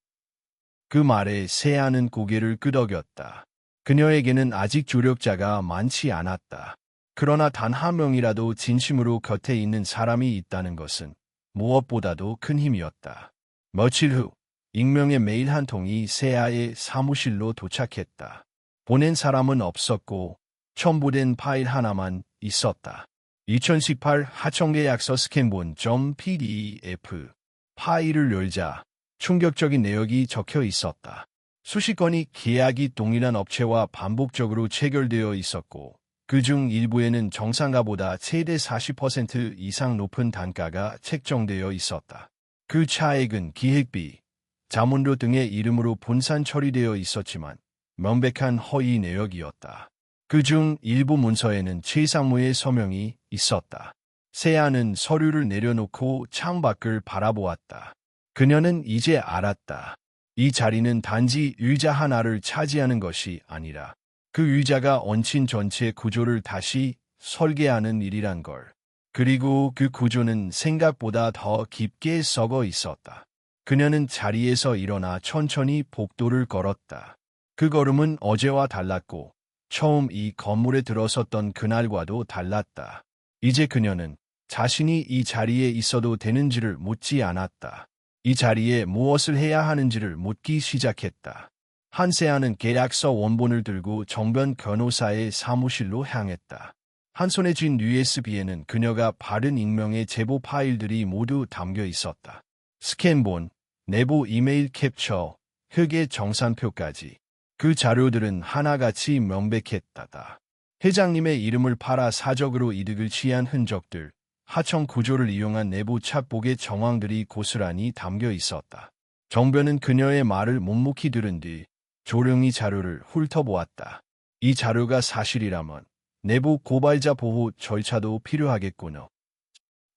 그 말에 세아는 고개를 끄덕였다. 그녀에게는 아직 조력자가 많지 않았다. 그러나 단 한 명이라도 진심으로 곁에 있는 사람이 있다는 것은 무엇보다도 큰 힘이었다. 며칠 후 익명의 메일 한 통이 세아의 사무실로 도착했다. 보낸 사람은 없었고 첨부된 파일 하나만 있었다. 2018 하청계약서 스캔본 .pdf 파일을 열자 충격적인 내역이 적혀 있었다. 수십 건의 계약이 동일한 업체와 반복적으로 체결되어 있었고 그중 일부에는 정상가보다 최대 40% 이상 높은 단가가 책정되어 있었다. 그 차액은 기획비, 자문료 등의 이름으로 분산 처리되어 있었지만 명백한 허위 내역이었다. 그중 일부 문서에는 최 상무의 서명이 있었다. 세아는 서류를 내려놓고 창밖을 바라보았다. 그녀는 이제 알았다. 이 자리는 단지 의자 하나를 차지하는 것이 아니라 그 의자가 얹힌 전체 구조를 다시 설계하는 일이란 걸. 그리고 그 구조는 생각보다 더 깊게 썩어 있었다. 그녀는 자리에서 일어나 천천히 복도를 걸었다. 그 걸음은 어제와 달랐고 처음 이 건물에 들어섰던 그날과도 달랐다. 이제 그녀는 자신이 이 자리에 있어도 되는지를 묻지 않았다. 이 자리에 무엇을 해야 하는지를 묻기 시작했다. 한세아는 계약서 원본을 들고 정변 변호사의 사무실로 향했다. 한 손에 쥔 USB에는 그녀가 바른 익명의 제보 파일들이 모두 담겨 있었다. 스캔본, 내부 이메일 캡처, 회계 정산표까지. 그 자료들은 하나같이 명백했다. 회장님의 이름을 팔아 사적으로 이득을 취한 흔적들, 하청 구조를 이용한 내부 착복의 정황들이 고스란히 담겨 있었다. 정변은 그녀의 말을 묵묵히 들은 뒤 조용히 자료를 훑어보았다. 이 자료가 사실이라면 내부 고발자 보호 절차도 필요하겠군요.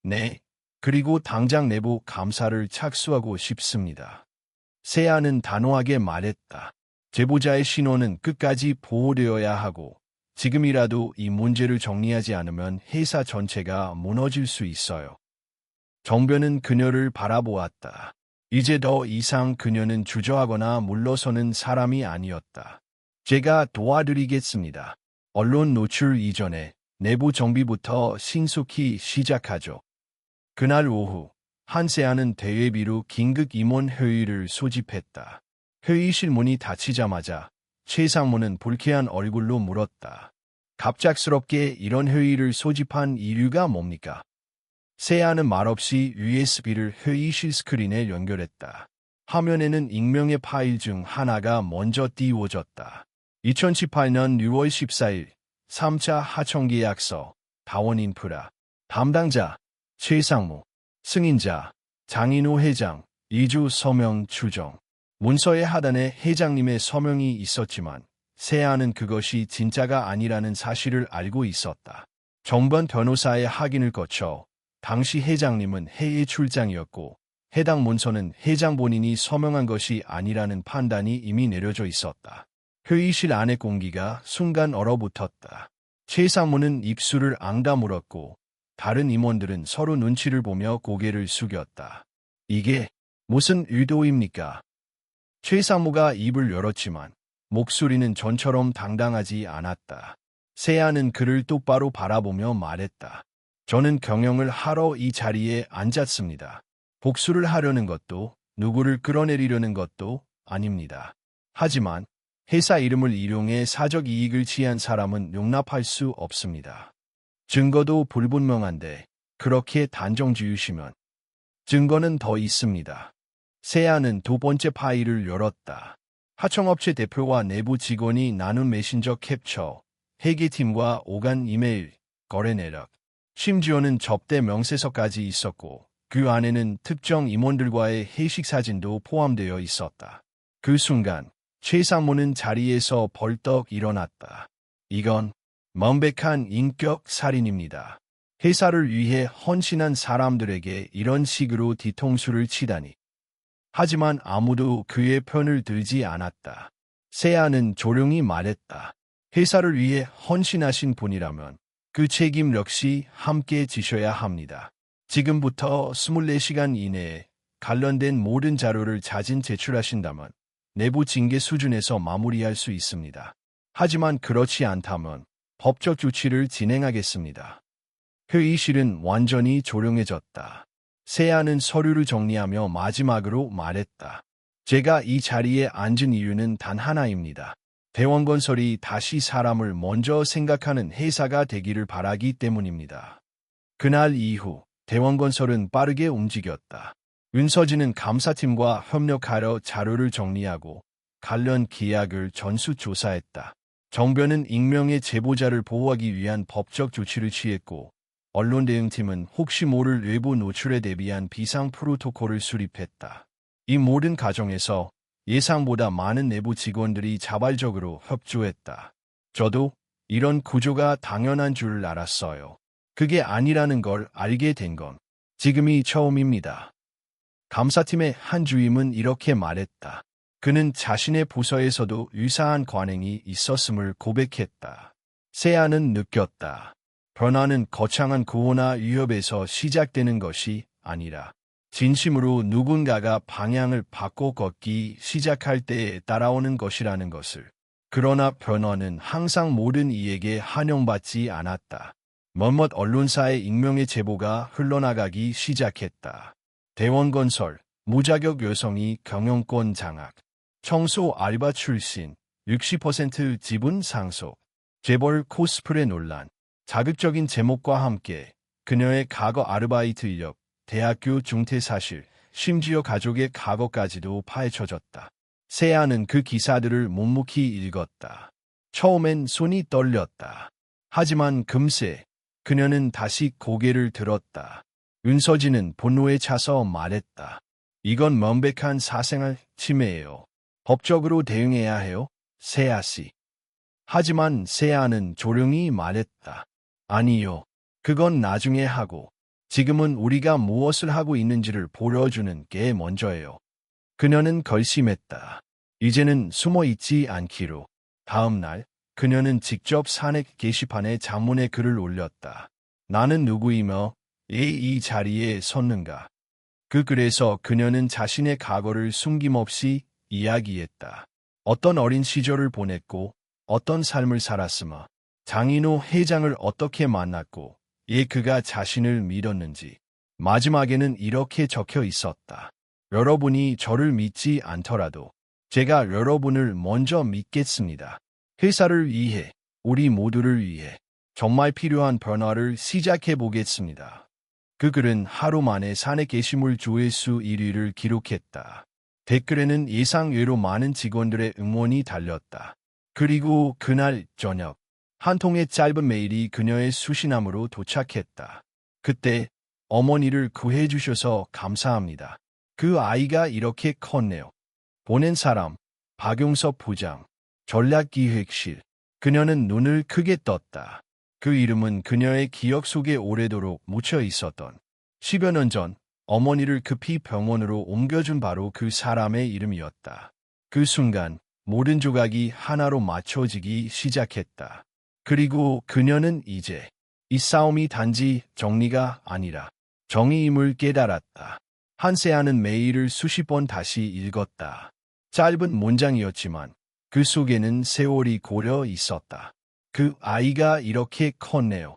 네, 그리고 당장 내부 감사를 착수하고 싶습니다. 세아는 단호하게 말했다. 제보자의 신원은 끝까지 보호되어야 하고 지금이라도 이 문제를 정리하지 않으면 회사 전체가 무너질 수 있어요. 정변은 그녀를 바라보았다. 이제 더 이상 그녀는 주저하거나 물러서는 사람이 아니었다. 제가 도와드리겠습니다. 언론 노출 이전에 내부 정비부터 신속히 시작하죠. 그날 오후 한세아는 대회비로 긴급 임원 회의를 소집했다. 회의실 문이 닫히자마자 최상무는 불쾌한 얼굴로 물었다. 갑작스럽게 이런 회의를 소집한 이유가 뭡니까? 세아는 말없이 USB를 회의실 스크린에 연결했다. 화면에는 익명의 파일 중 하나가 먼저 띄워졌다. 2018년 6월 14일 3차 하청계약서, 다원인프라, 담당자, 최상무, 승인자, 장인호 회장, 2주 서명 추정. 문서의 하단에 회장님의 서명이 있었지만 세아는 그것이 진짜가 아니라는 사실을 알고 있었다. 정번 변호사의 확인을 거쳐 당시 회장님은 해외 출장이었고 해당 문서는 회장 본인이 서명한 것이 아니라는 판단이 이미 내려져 있었다. 회의실 안의 공기가 순간 얼어붙었다. 최상무는 입술을 앙다물었고 다른 임원들은 서로 눈치를 보며 고개를 숙였다. 이게 무슨 의도입니까? 최상무가 입을 열었지만 목소리는 전처럼 당당하지 않았다. 세아는 그를 똑바로 바라보며 말했다. 저는 경영을 하러 이 자리에 앉았습니다. 복수를 하려는 것도 누구를 끌어내리려는 것도 아닙니다. 하지만 회사 이름을 이용해 사적 이익을 취한 사람은 용납할 수 없습니다. 증거도 불분명한데 그렇게 단정 지으시면 증거는 더 있습니다. 세아는 두 번째 파일을 열었다. 하청업체 대표와 내부 직원이 나눈 메신저 캡처, 회계팀과 오간 이메일, 거래 내역, 심지어는 접대 명세서까지 있었고 그 안에는 특정 임원들과의 회식 사진도 포함되어 있었다. 그 순간 최상무는 자리에서 벌떡 일어났다. 이건 명백한 인격 살인입니다. 회사를 위해 헌신한 사람들에게 이런 식으로 뒤통수를 치다니. 하지만 아무도 그의 편을 들지 않았다. 세아는 조용히 말했다. 회사를 위해 헌신하신 분이라면 그 책임 역시 함께 지셔야 합니다. 지금부터 24시간 이내에 관련된 모든 자료를 자진 제출하신다면 내부 징계 수준에서 마무리할 수 있습니다. 하지만 그렇지 않다면 법적 조치를 진행하겠습니다. 회의실은 완전히 조용해졌다. 세아는 서류를 정리하며 마지막으로 말했다. 제가 이 자리에 앉은 이유는 단 하나입니다. 대원건설이 다시 사람을 먼저 생각하는 회사가 되기를 바라기 때문입니다. 그날 이후 대원건설은 빠르게 움직였다. 윤서진은 감사팀과 협력하려 자료를 정리하고 관련 계약을 전수조사했다. 정변은 익명의 제보자를 보호하기 위한 법적 조치를 취했고 언론대응팀은 혹시 모를 외부 노출에 대비한 비상 프로토콜을 수립했다. 이 모든 과정에서 예상보다 많은 내부 직원들이 자발적으로 협조했다. 저도 이런 구조가 당연한 줄 알았어요. 그게 아니라는 걸 알게 된 건 지금이 처음입니다. 감사팀의 한 주임은 이렇게 말했다. 그는 자신의 부서에서도 유사한 관행이 있었음을 고백했다. 세아는 느꼈다. 변화는 거창한 구호나 위협에서 시작되는 것이 아니라 진심으로 누군가가 방향을 바꿔 걷기 시작할 때에 따라오는 것이라는 것을. 그러나 변화는 항상 모든 이에게 환영받지 않았다. 몇몇 언론사의 익명의 제보가 흘러나가기 시작했다. 대원건설, 무자격 여성이 경영권 장악, 청소 알바 출신, 60% 지분 상속, 재벌 코스프레 논란, 자극적인 제목과 함께 그녀의 과거 아르바이트 이력, 대학교 중퇴 사실, 심지어 가족의 과거까지도 파헤쳐졌다. 세아는 그 기사들을 묵묵히 읽었다. 처음엔 손이 떨렸다. 하지만 금세 그녀는 다시 고개를 들었다. 윤서진은 분노에 차서 말했다. 이건 명백한 사생활 침해예요. 법적으로 대응해야 해요, 세아 씨. 하지만 세아는 조용히 말했다. 아니요. 그건 나중에 하고, 지금은 우리가 무엇을 하고 있는지를 보여주는 게 먼저예요. 그녀는 결심했다. 이제는 숨어 있지 않기로. 다음 날, 그녀는 직접 사내 게시판에 장문의 글을 올렸다. 나는 누구이며 왜 이 자리에 섰는가. 그 글에서 그녀는 자신의 과거를 숨김없이 이야기했다. 어떤 어린 시절을 보냈고, 어떤 삶을 살았으며, 장인호 회장을 어떻게 만났고, 왜 그가 자신을 믿었는지. 마지막에는 이렇게 적혀 있었다. 여러분이 저를 믿지 않더라도 제가 여러분을 먼저 믿겠습니다. 회사를 위해, 우리 모두를 위해 정말 필요한 변화를 시작해 보겠습니다. 그 글은 하루 만에 사내 게시물 조회수 1위를 기록했다. 댓글에는 예상외로 많은 직원들의 응원이 달렸다. 그리고 그날 저녁, 한 통의 짧은 메일이 그녀의 수신함으로 도착했다. 그때 어머니를 구해주셔서 감사합니다. 그 아이가 이렇게 컸네요. 보낸 사람, 박용섭 부장, 전략기획실. 그녀는 눈을 크게 떴다. 그 이름은 그녀의 기억 속에 오래도록 묻혀 있었던 10여 년 전 어머니를 급히 병원으로 옮겨준 바로 그 사람의 이름이었다. 그 순간 모든 조각이 하나로 맞춰지기 시작했다. 그리고 그녀는 이제 이 싸움이 단지 정리가 아니라 정의임을 깨달았다. 한세아는 메일을 수십 번 다시 읽었다. 짧은 문장이었지만 그 속에는 세월이 고려 있었다. 그 아이가 이렇게 컸네요.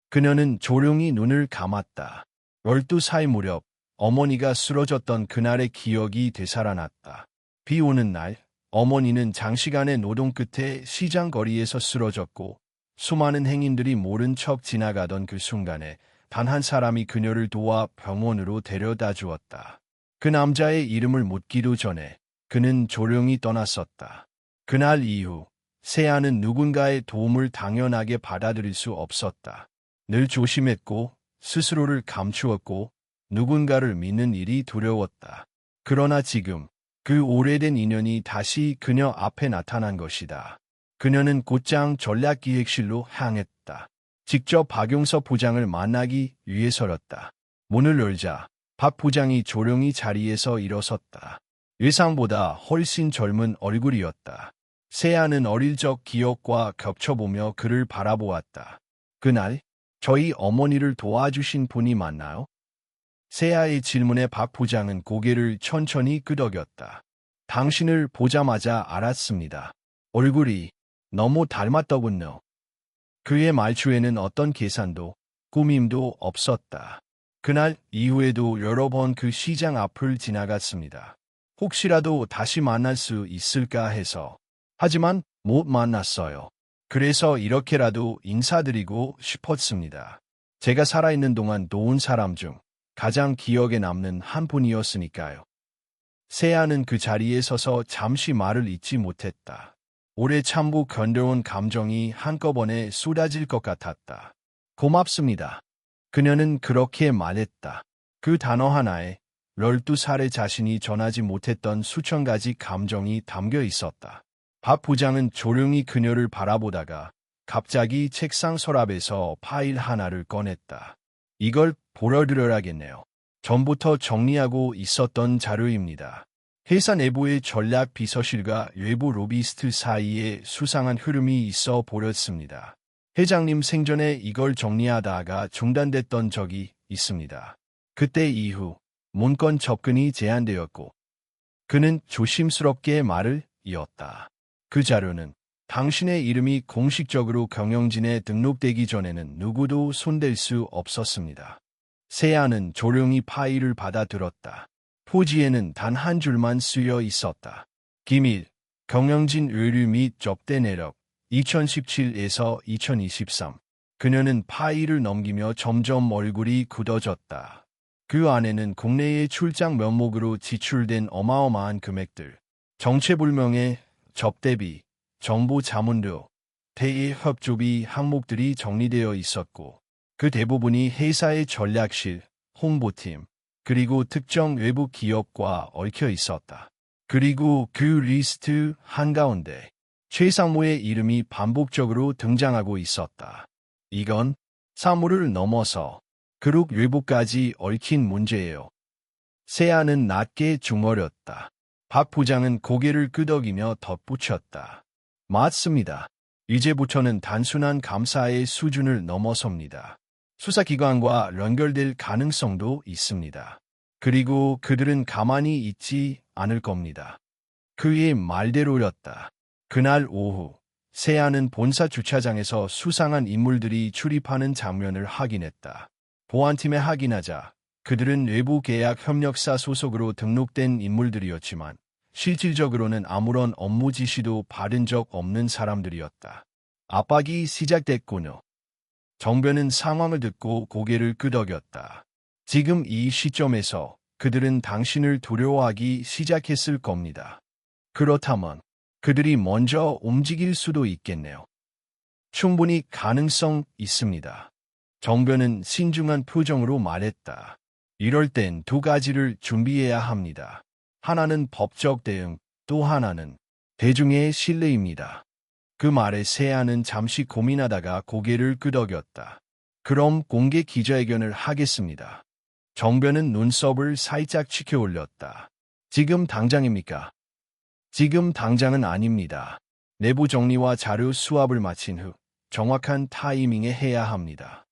그녀는 조용히 눈을 감았다. 12살 무렵 어머니가 쓰러졌던 그날의 기억이 되살아났다. 비 오는 날 어머니는 장시간의 노동 끝에 시장 거리에서 쓰러졌고 수많은 행인들이 모른 척 지나가던 그 순간에 단 한 사람이 그녀를 도와 병원으로 데려다 주었다. 그 남자의 이름을 묻기도 전에 그는 조용히 떠났었다. 그날 이후 세아는 누군가의 도움을 당연하게 받아들일 수 없었다. 늘 조심했고 스스로를 감추었고 누군가를 믿는 일이 두려웠다. 그러나 지금 그 오래된 인연이 다시 그녀 앞에 나타난 것이다. 그녀는 곧장 전략기획실로 향했다. 직접 박용섭 부장을 만나기 위해서였다. 문을 열자 박 부장이 조용히 자리에서 일어섰다. 예상보다 훨씬 젊은 얼굴이었다. 세아는 어릴 적 기억과 겹쳐보며 그를 바라보았다. 그날 저희 어머니를 도와주신 분이 맞나요? 세아의 질문에 박 부장은 고개를 천천히 끄덕였다. 당신을 보자마자 알았습니다. 얼굴이 너무 닮았더군요. 그의 말투에는 어떤 계산도 꾸밈도 없었다. 그날 이후에도 여러 번 그 시장 앞을 지나갔습니다. 혹시라도 다시 만날 수 있을까 해서. 하지만 못 만났어요. 그래서 이렇게라도 인사드리고 싶었습니다. 제가 살아있는 동안 도운 사람 중 가장 기억에 남는 한 분이었으니까요. 세아는 그 자리에 서서 잠시 말을 잇지 못했다. 오래 참고 견뎌온 감정이 한꺼번에 쏟아질 것 같았다. 고맙습니다. 그녀는 그렇게 말했다. 그 단어 하나에 12살의 자신이 전하지 못했던 수천 가지 감정이 담겨 있었다. 박 부장은 조용히 그녀를 바라보다가 갑자기 책상 서랍에서 파일 하나를 꺼냈다. 이걸 보여드려야겠네요. 전부터 정리하고 있었던 자료입니다. 회사 내부의 전략 비서실과 외부 로비스트 사이에 수상한 흐름이 있어 보였습니다. 회장님 생전에 이걸 정리하다가 중단됐던 적이 있습니다. 그때 이후 문건 접근이 제한되었고 그는 조심스럽게 말을 이었다. 그 자료는 당신의 이름이 공식적으로 경영진에 등록되기 전에는 누구도 손댈 수 없었습니다. 세아는 조용히 파일을 받아들었다. 포지에는 단 한 줄만 쓰여 있었다. 기밀, 경영진 의류 및 접대 내역, 2017에서 2023. 그녀는 파일을 넘기며 점점 얼굴이 굳어졌다. 그 안에는 국내의 출장 명목으로 지출된 어마어마한 금액들, 정체불명의 접대비, 정보 자문료, 대의 협조비 항목들이 정리되어 있었고, 그 대부분이 회사의 전략실, 홍보팀, 그리고 특정 외부 기업과 얽혀 있었다. 그리고 그 리스트 한가운데 최상무의 이름이 반복적으로 등장하고 있었다. 이건 사무를 넘어서 그룹 외부까지 얽힌 문제예요. 세아는 낮게 중얼였다. 박 부장은 고개를 끄덕이며 덧붙였다. 맞습니다. 이제부터는 단순한 감사의 수준을 넘어섭니다. 수사기관과 연결될 가능성도 있습니다. 그리고 그들은 가만히 있지 않을 겁니다. 그의 말대로였다. 그날 오후, 세아는 본사 주차장에서 수상한 인물들이 출입하는 장면을 확인했다. 보안팀에 확인하자 그들은 외부 계약 협력사 소속으로 등록된 인물들이었지만 실질적으로는 아무런 업무 지시도 받은 적 없는 사람들이었다. 압박이 시작됐군요. 정변은 상황을 듣고 고개를 끄덕였다. 지금 이 시점에서 그들은 당신을 두려워하기 시작했을 겁니다. 그렇다면 그들이 먼저 움직일 수도 있겠네요. 충분히 가능성 있습니다. 정변은 신중한 표정으로 말했다. 이럴 땐 두 가지를 준비해야 합니다. 하나는 법적 대응, 또 하나는 대중의 신뢰입니다. 그 말에 세아는 잠시 고민하다가 고개를 끄덕였다. 그럼 공개 기자회견을 하겠습니다. 정변은 눈썹을 살짝 치켜 올렸다. 지금 당장입니까? 지금 당장은 아닙니다. 내부 정리와 자료 수합을 마친 후 정확한 타이밍에 해야 합니다.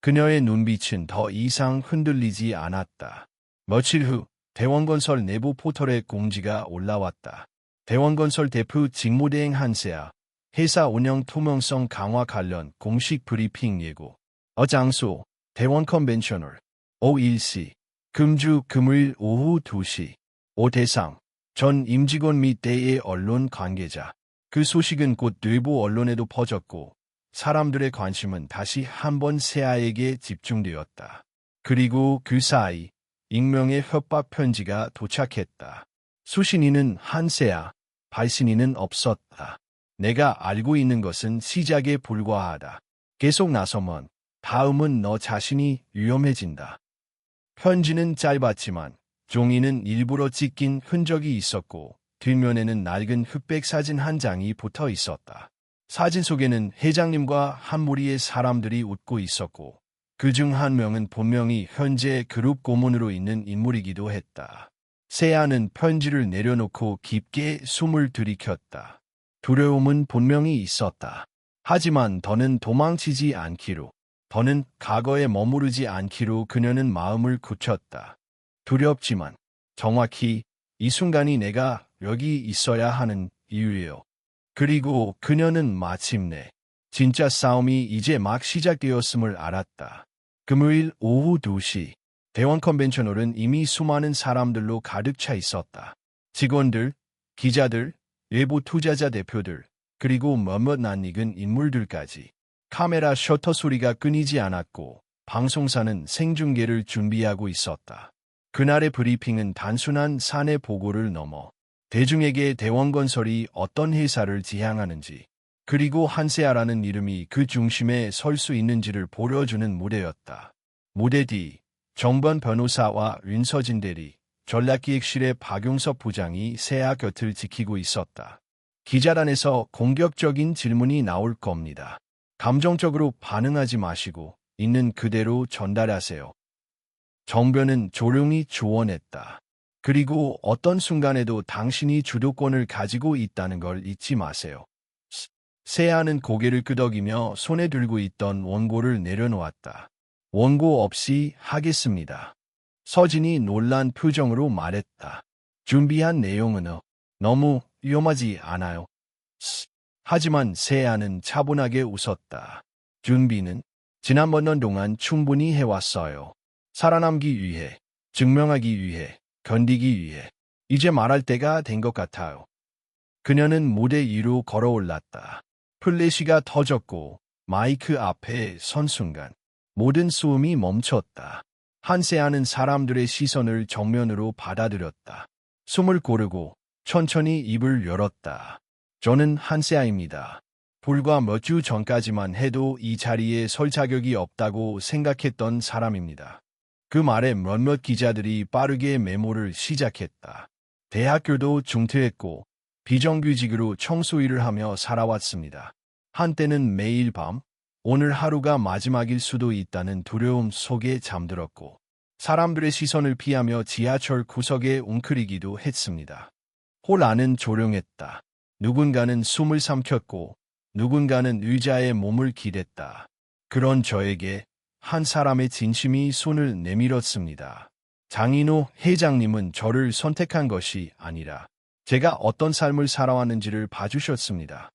그녀의 눈빛은 더 이상 흔들리지 않았다. 며칠 후 대원건설 내부 포털에 공지가 올라왔다. 대원건설 대표 직무대행 한세아, 회사 운영 투명성 강화 관련 공식 브리핑 예고. 장소, 대원 컨벤셔널, 5일시, 금주 금요일 오후 2시. 대상, 전 임직원 및 대의 언론 관계자. 그 소식은 곧 외부 언론에도 퍼졌고 사람들의 관심은 다시 한번 세아에게 집중되었다. 그리고 그 사이 익명의 협박 편지가 도착했다. 수신인은 한세아, 발신인은 없었다. 내가 알고 있는 것은 시작에 불과하다. 계속 나서면 다음은 너 자신이 위험해진다. 편지는 짧았지만 종이는 일부러 찢긴 흔적이 있었고 뒷면에는 낡은 흑백 사진 한 장이 붙어 있었다. 사진 속에는 회장님과 한 무리의 사람들이 웃고 있었고 그중 한 명은 분명히 현재 그룹 고문으로 있는 인물이기도 했다. 세아는 편지를 내려놓고 깊게 숨을 들이켰다. 두려움은 분명히 있었다. 하지만 더는 도망치지 않기로, 더는 과거에 머무르지 않기로 그녀는 마음을 굳혔다. 두렵지만 정확히 이 순간이 내가 여기 있어야 하는 이유예요. 그리고 그녀는 마침내 진짜 싸움이 이제 막 시작되었음을 알았다. 금요일 오후 2시, 대원 컨벤셔널은 이미 수많은 사람들로 가득 차 있었다. 직원들, 기자들, 외부 투자자 대표들, 그리고 몇몇 낯익은 인물들까지. 카메라 셔터 소리가 끊이지 않았고 방송사는 생중계를 준비하고 있었다. 그날의 브리핑은 단순한 사내 보고를 넘어 대중에게 대원건설이 어떤 회사를 지향하는지, 그리고 한세아라는 이름이 그 중심에 설 수 있는지를 보여주는 무대였다. 무대 뒤, 정번 변호사와 윤서진 대리, 전략기획실의 박용섭 부장이 세아 곁을 지키고 있었다. 기자단에서 공격적인 질문이 나올 겁니다. 감정적으로 반응하지 마시고 있는 그대로 전달하세요. 정변은 조용히 조언했다. 그리고 어떤 순간에도 당신이 주도권을 가지고 있다는 걸 잊지 마세요. 세아는 고개를 끄덕이며 손에 들고 있던 원고를 내려놓았다. 원고 없이 하겠습니다. 서진이 놀란 표정으로 말했다. 준비한 내용은 너무 위험하지 않아요. 하지만 세아는 차분하게 웃었다. 준비는 지난번 년 동안 충분히 해왔어요. 살아남기 위해, 증명하기 위해, 견디기 위해. 이제 말할 때가 된 것 같아요. 그녀는 무대 위로 걸어올랐다. 플래시가 터졌고 마이크 앞에 선 순간 모든 소음이 멈췄다. 한세아는 사람들의 시선을 정면으로 받아들였다. 숨을 고르고 천천히 입을 열었다. 저는 한세아입니다. 불과 몇 주 전까지만 해도 이 자리에 설 자격이 없다고 생각했던 사람입니다. 그 말에 몇몇 기자들이 빠르게 메모를 시작했다. 대학교도 중퇴했고 비정규직으로 청소일을 하며 살아왔습니다. 한때는 매일 밤, 오늘 하루가 마지막일 수도 있다는 두려움 속에 잠들었고 사람들의 시선을 피하며 지하철 구석에 웅크리기도 했습니다. 홀 안은 조용했다. 누군가는 숨을 삼켰고 누군가는 의자에 몸을 기댔다. 그런 저에게 한 사람의 진심이 손을 내밀었습니다. 장인호 회장님은 저를 선택한 것이 아니라 제가 어떤 삶을 살아왔는지를 봐주셨습니다.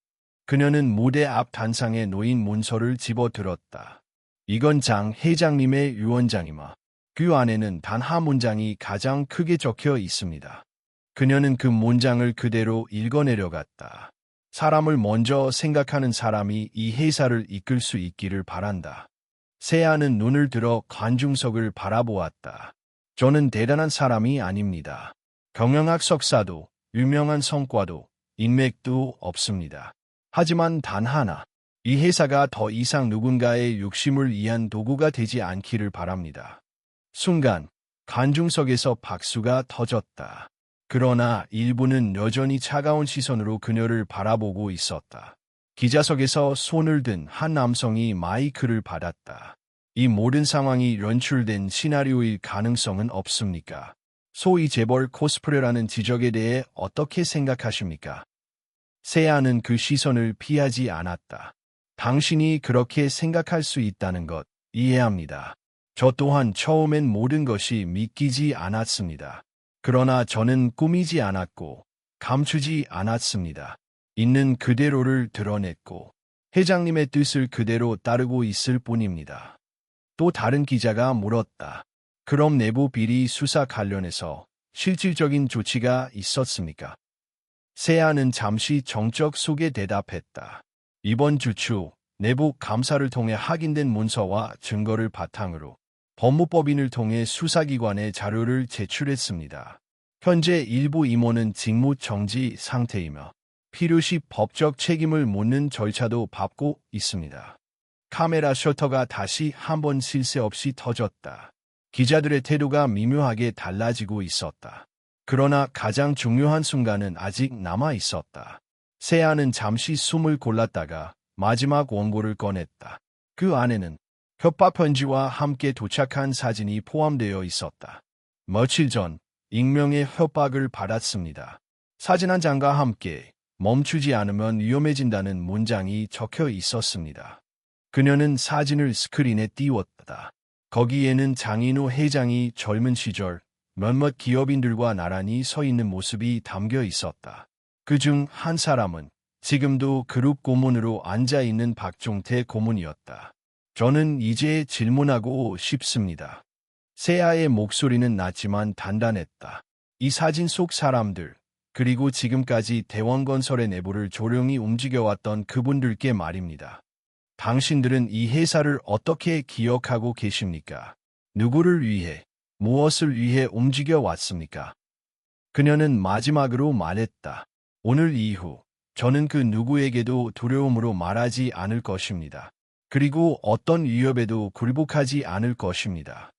그녀는 무대 앞 단상에 놓인 문서를 집어들었다. 이건 장 회장님의 유언장이마. 그 안에는 단 한 문장이 가장 크게 적혀 있습니다. 그녀는 그 문장을 그대로 읽어내려갔다. 사람을 먼저 생각하는 사람이 이 회사를 이끌 수 있기를 바란다. 세아는 눈을 들어 관중석을 바라보았다. 저는 대단한 사람이 아닙니다. 경영학 석사도 유명한 성과도 인맥도 없습니다. 하지만 단 하나, 이 회사가 더 이상 누군가의 욕심을 위한 도구가 되지 않기를 바랍니다. 순간 관중석에서 박수가 터졌다. 그러나 일부는 여전히 차가운 시선으로 그녀를 바라보고 있었다. 기자석에서 손을 든 한 남성이 마이크를 받았다. 이 모든 상황이 연출된 시나리오일 가능성은 없습니까? 소위 재벌 코스프레라는 지적에 대해 어떻게 생각하십니까? 세아는 그 시선을 피하지 않았다. 당신이 그렇게 생각할 수 있다는 것 이해합니다. 저 또한 처음엔 모든 것이 믿기지 않았습니다. 그러나 저는 꾸미지 않았고 감추지 않았습니다. 있는 그대로를 드러냈고 회장님의 뜻을 그대로 따르고 있을 뿐입니다. 또 다른 기자가 물었다. 그럼 내부 비리 수사 관련해서 실질적인 조치가 있었습니까? 세아는 잠시 정적 속에 대답했다. 이번 주 초 내부 감사를 통해 확인된 문서와 증거를 바탕으로 법무법인을 통해 수사기관에 자료를 제출했습니다. 현재 일부 임원은 직무 정지 상태이며 필요시 법적 책임을 묻는 절차도 밟고 있습니다. 카메라 셔터가 다시 한번 쉴 새 없이 터졌다. 기자들의 태도가 미묘하게 달라지고 있었다. 그러나 가장 중요한 순간은 아직 남아 있었다. 세아는 잠시 숨을 골랐다가 마지막 원고를 꺼냈다. 그 안에는 협박 편지와 함께 도착한 사진이 포함되어 있었다. 며칠 전 익명의 협박을 받았습니다. 사진 한 장과 함께 멈추지 않으면 위험해진다는 문장이 적혀 있었습니다. 그녀는 사진을 스크린에 띄웠다. 거기에는 장인호 회장이 젊은 시절 몇몇 기업인들과 나란히 서 있는 모습이 담겨 있었다. 그중 한 사람은 지금도 그룹 고문으로 앉아있는 박종태 고문이었다. 저는 이제 질문하고 싶습니다. 세아의 목소리는 낮지만 단단했다. 이 사진 속 사람들, 그리고 지금까지 대원건설의 내부를 조용히 움직여왔던 그분들께 말입니다. 당신들은 이 회사를 어떻게 기억하고 계십니까? 누구를 위해, 무엇을 위해 움직여왔습니까? 그녀는 마지막으로 말했다. 오늘 이후 저는 그 누구에게도 두려움으로 말하지 않을 것입니다. 그리고 어떤 위협에도 굴복하지 않을 것입니다.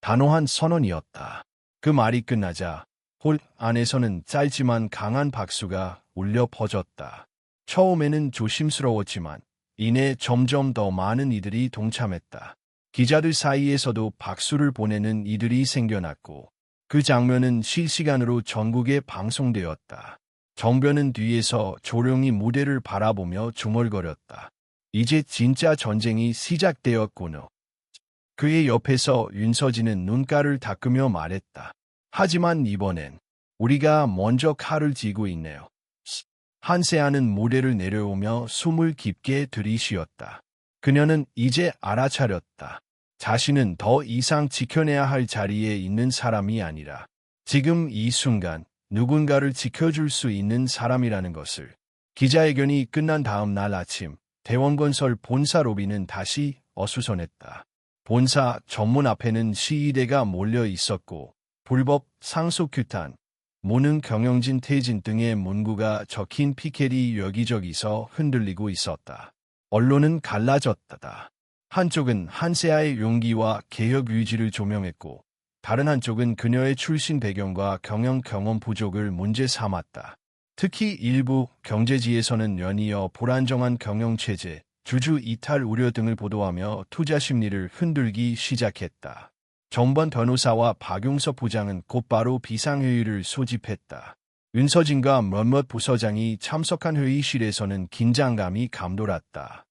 단호한 선언이었다. 그 말이 끝나자 홀 안에서는 짧지만 강한 박수가 울려 퍼졌다. 처음에는 조심스러웠지만 이내 점점 더 많은 이들이 동참했다. 기자들 사이에서도 박수를 보내는 이들이 생겨났고 그 장면은 실시간으로 전국에 방송되었다. 정변은 뒤에서 조용히 무대를 바라보며 중얼거렸다. 이제 진짜 전쟁이 시작되었구나. 그의 옆에서 윤서진은 눈가를 닦으며 말했다. 하지만 이번엔 우리가 먼저 칼을 쥐고 있네요. 한세아는 무대를 내려오며 숨을 깊게 들이쉬었다. 그녀는 이제 알아차렸다. 자신은 더 이상 지켜내야 할 자리에 있는 사람이 아니라 지금 이 순간 누군가를 지켜줄 수 있는 사람이라는 것을. 기자회견이 끝난 다음 날 아침 대원건설 본사 로비는 다시 어수선했다. 본사 정문 앞에는 시위대가 몰려 있었고 불법 상속규탄, 무능 경영진 퇴진 등의 문구가 적힌 피켓이 여기저기서 흔들리고 있었다. 언론은 갈라졌다. 한쪽은 한세아의 용기와 개혁 의지를 조명했고 다른 한쪽은 그녀의 출신 배경과 경영 경험 부족을 문제 삼았다. 특히 일부 경제지에서는 연이어 불안정한 경영체제, 주주 이탈 우려 등을 보도하며 투자 심리를 흔들기 시작했다. 정번 변호사와 박용석 부장은 곧바로 비상회의를 소집했다. 윤서진과 몇몇 부서장이 참석한 회의실에서는 긴장감이 감돌았다.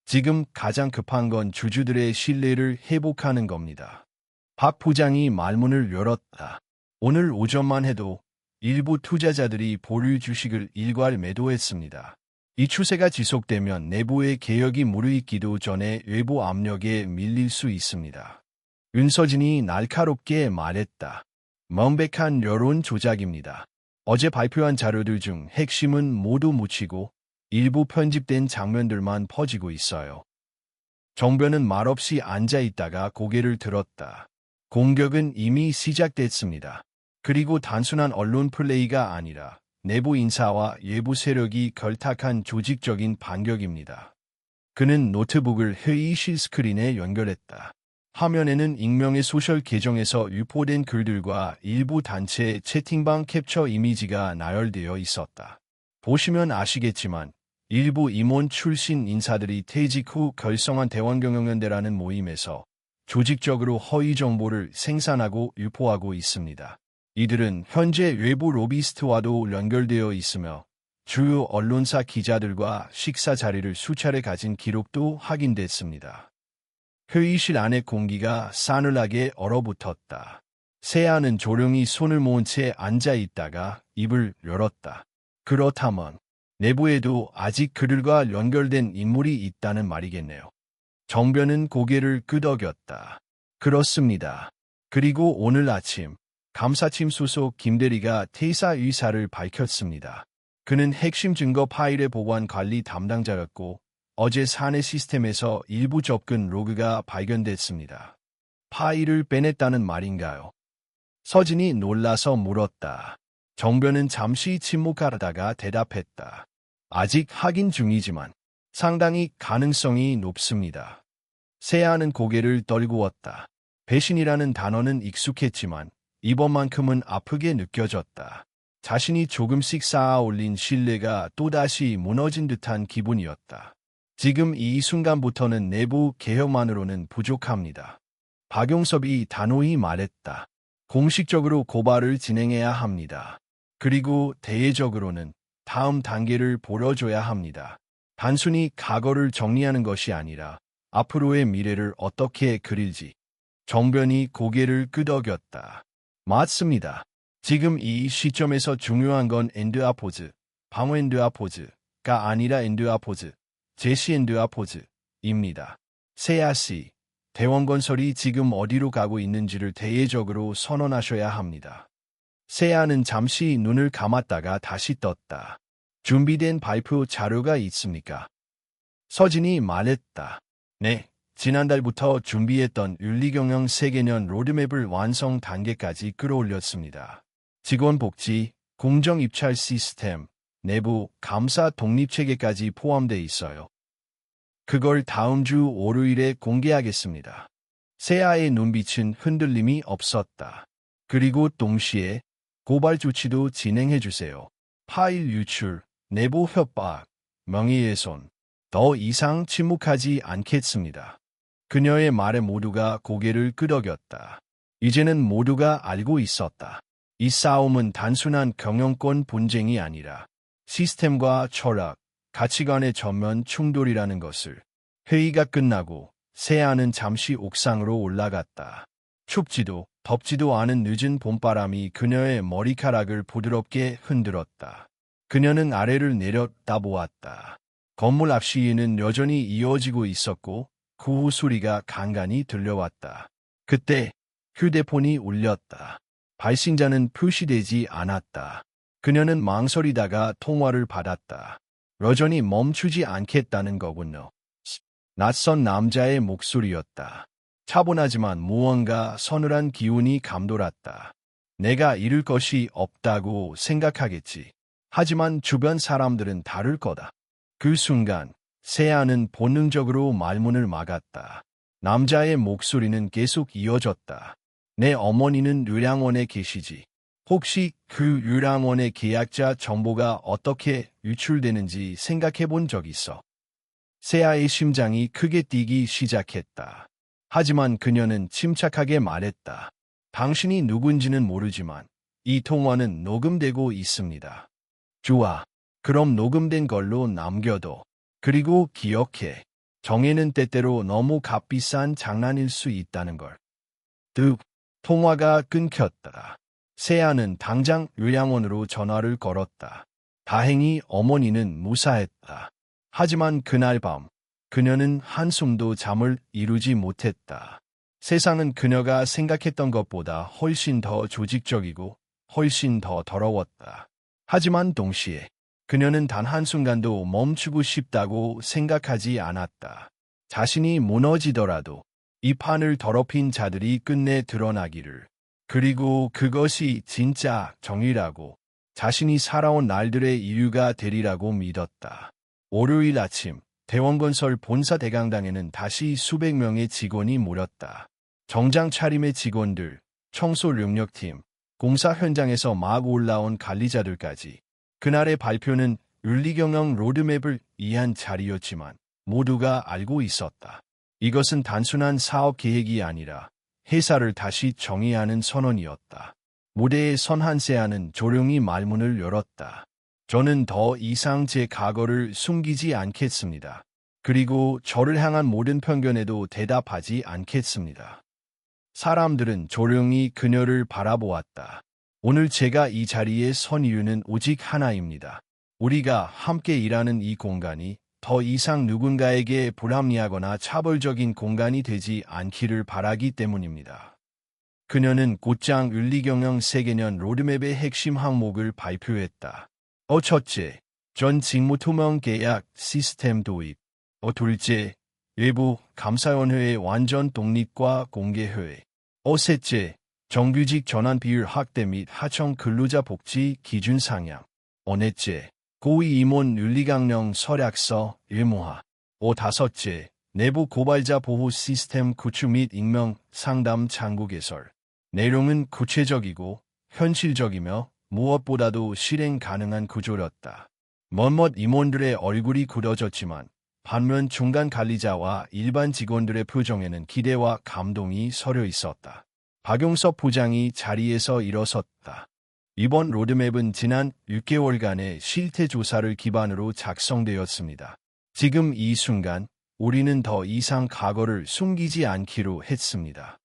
지금 가장 급한 건 주주들의 신뢰를 회복하는 겁니다. 박 부장이 말문을 열었다. 오늘 오전만 해도 일부 투자자들이 보류 주식을 일괄 매도했습니다. 이 추세가 지속되면 내부의 개혁이 무르익기도 전에 외부 압력에 밀릴 수 있습니다. 윤서진이 날카롭게 말했다. 명백한 여론 조작입니다. 어제 발표한 자료들 중 핵심은 모두 묻히고 일부 편집된 장면들만 퍼지고 있어요. 정변은 말없이 앉아있다가 고개를 들었다. 공격은 이미 시작됐습니다. 그리고 단순한 언론 플레이가 아니라 내부 인사와 외부 세력이 결탁한 조직적인 반격입니다. 그는 노트북을 회의실 스크린에 연결했다. 화면에는 익명의 소셜 계정에서 유포된 글들과 일부 단체 채팅방 캡처 이미지가 나열되어 있었다. 보시면 아시겠지만 일부 임원 출신 인사들이 퇴직 후 결성한 대원경영연대라는 모임에서 조직적으로 허위 정보를 생산하고 유포하고 있습니다. 이들은 현재 외부 로비스트와도 연결되어 있으며 주요 언론사 기자들과 식사 자리를 수차례 가진 기록도 확인됐습니다. 회의실 안의 공기가 싸늘하게 얼어붙었다. 세아는 조용히 손을 모은 채 앉아있다가 입을 열었다. 그렇다면 내부에도 아직 그들과 연결된 인물이 있다는 말이겠네요. 정변은 고개를 끄덕였다. 그렇습니다. 그리고 오늘 아침 감사팀 소속 김대리가 퇴사 의사를 밝혔습니다. 그는 핵심 증거 파일의 보관 관리 담당자였고 어제 사내 시스템에서 일부 접근 로그가 발견됐습니다. 파일을 빼냈다는 말인가요? 서진이 놀라서 물었다. 정변은 잠시 침묵하다가 대답했다. 아직 확인 중이지만 상당히 가능성이 높습니다. 세아는 고개를 떨구었다. 배신이라는 단어는 익숙했지만 이번만큼은 아프게 느껴졌다. 자신이 조금씩 쌓아 올린 신뢰가 또다시 무너진 듯한 기분이었다. 지금 이 순간부터는 내부 개혁만으로는 부족합니다. 박용섭이 단호히 말했다. 공식적으로 고발을 진행해야 합니다. 그리고 대외적으로는 다음 단계를 보여줘야 합니다. 단순히 과거를 정리하는 것이 아니라 앞으로의 미래를 어떻게 그릴지. 정변이 고개를 끄덕였다. 맞습니다. 지금 이 시점에서 중요한 건 엔드아포즈, 방어 엔드아포즈가 아니라 엔드아포즈, 제시 엔드아포즈입니다. 세아 씨, 대원건설이 지금 어디로 가고 있는지를 대외적으로 선언하셔야 합니다. 세아는 잠시 눈을 감았다가 다시 떴다. 준비된 발표 자료가 있습니까? 서진이 말했다. 네, 지난달부터 준비했던 윤리경영 세계년 로드맵을 완성 단계까지 끌어올렸습니다. 직원복지, 공정입찰 시스템, 내부 감사 독립체계까지 포함되어 있어요. 그걸 다음 주 월요일에 공개하겠습니다. 세아의 눈빛은 흔들림이 없었다. 그리고 동시에 고발 조치도 진행해주세요. 파일 유출, 내부 협박, 명예훼손. 더 이상 침묵하지 않겠습니다. 그녀의 말에 모두가 고개를 끄덕였다. 이제는 모두가 알고 있었다. 이 싸움은 단순한 경영권 분쟁이 아니라 시스템과 철학, 가치관의 전면 충돌이라는 것을. 회의가 끝나고 세아는 잠시 옥상으로 올라갔다. 춥지도 덥지도 않은 늦은 봄바람이 그녀의 머리카락을 부드럽게 흔들었다. 그녀는 아래를 내려다보았다. 건물 앞 시위는 여전히 이어지고 있었고 구호 소리가 간간히 들려왔다. 그때 휴대폰이 울렸다. 발신자는 표시되지 않았다. 그녀는 망설이다가 통화를 받았다. 여전히 멈추지 않겠다는 거군요. 낯선 남자의 목소리였다. 차분하지만 무언가 서늘한 기운이 감돌았다. 내가 잃을 것이 없다고 생각하겠지. 하지만 주변 사람들은 다를 거다. 그 순간 세아는 본능적으로 말문을 막았다. 남자의 목소리는 계속 이어졌다. 내 어머니는 요양원에 계시지. 혹시 그 요양원의 계약자 정보가 어떻게 유출되는지 생각해 본 적 있어? 세아의 심장이 크게 뛰기 시작했다. 하지만 그녀는 침착하게 말했다. 당신이 누군지는 모르지만 이 통화는 녹음되고 있습니다. 좋아. 그럼 녹음된 걸로 남겨둬. 그리고 기억해. 정혜는 때때로 너무 값비싼 장난일 수 있다는 걸. 득. 통화가 끊겼다. 세아는 당장 요양원으로 전화를 걸었다. 다행히 어머니는 무사했다. 하지만 그날 밤 그녀는 한숨도 잠을 이루지 못했다. 세상은 그녀가 생각했던 것보다 훨씬 더 조직적이고 훨씬 더 더러웠다. 하지만 동시에 그녀는 단 한순간도 멈추고 싶다고 생각하지 않았다. 자신이 무너지더라도 이 판을 더럽힌 자들이 끝내 드러나기를. 그리고 그것이 진짜 정의라고 자신이 살아온 날들의 이유가 되리라고 믿었다. 월요일 아침 대원건설 본사 대강당에는 다시 수백 명의 직원이 모였다. 정장 차림의 직원들, 청소 용역팀, 공사 현장에서 막 올라온 관리자들까지. 그날의 발표는 윤리경영 로드맵을 위한 자리였지만 모두가 알고 있었다. 이것은 단순한 사업 계획이 아니라 회사를 다시 정의하는 선언이었다. 무대에 선 한세아는 조용히 말문을 열었다. 저는 더 이상 제 과거를 숨기지 않겠습니다. 그리고 저를 향한 모든 편견에도 대답하지 않겠습니다. 사람들은 조용히 그녀를 바라보았다. 오늘 제가 이 자리에 선 이유는 오직 하나입니다. 우리가 함께 일하는 이 공간이 더 이상 누군가에게 불합리하거나 차별적인 공간이 되지 않기를 바라기 때문입니다. 그녀는 곧장 윤리경영 세계년 로드맵의 핵심 항목을 발표했다. 첫째, 전 직무 투명 계약 시스템 도입. 둘째, 외부 감사원회의 완전 독립과 공개회의. 셋째, 정규직 전환 비율 확대 및 하청 근로자 복지 기준 상향. 넷째, 고위 임원 윤리강령 서약서 의무화. 다섯째, 내부 고발자 보호 시스템 구축 및 익명 상담 창구 개설. 내용은 구체적이고 현실적이며 무엇보다도 실행 가능한 구조였다. 몇몇 임원들의 얼굴이 굳어졌지만 반면 중간 관리자와 일반 직원들의 표정에는 기대와 감동이 서려 있었다. 박용섭 부장이 자리에서 일어섰다. 이번 로드맵은 지난 6개월간의 실태 조사를 기반으로 작성되었습니다. 지금 이 순간 우리는 더 이상 과거를 숨기지 않기로 했습니다.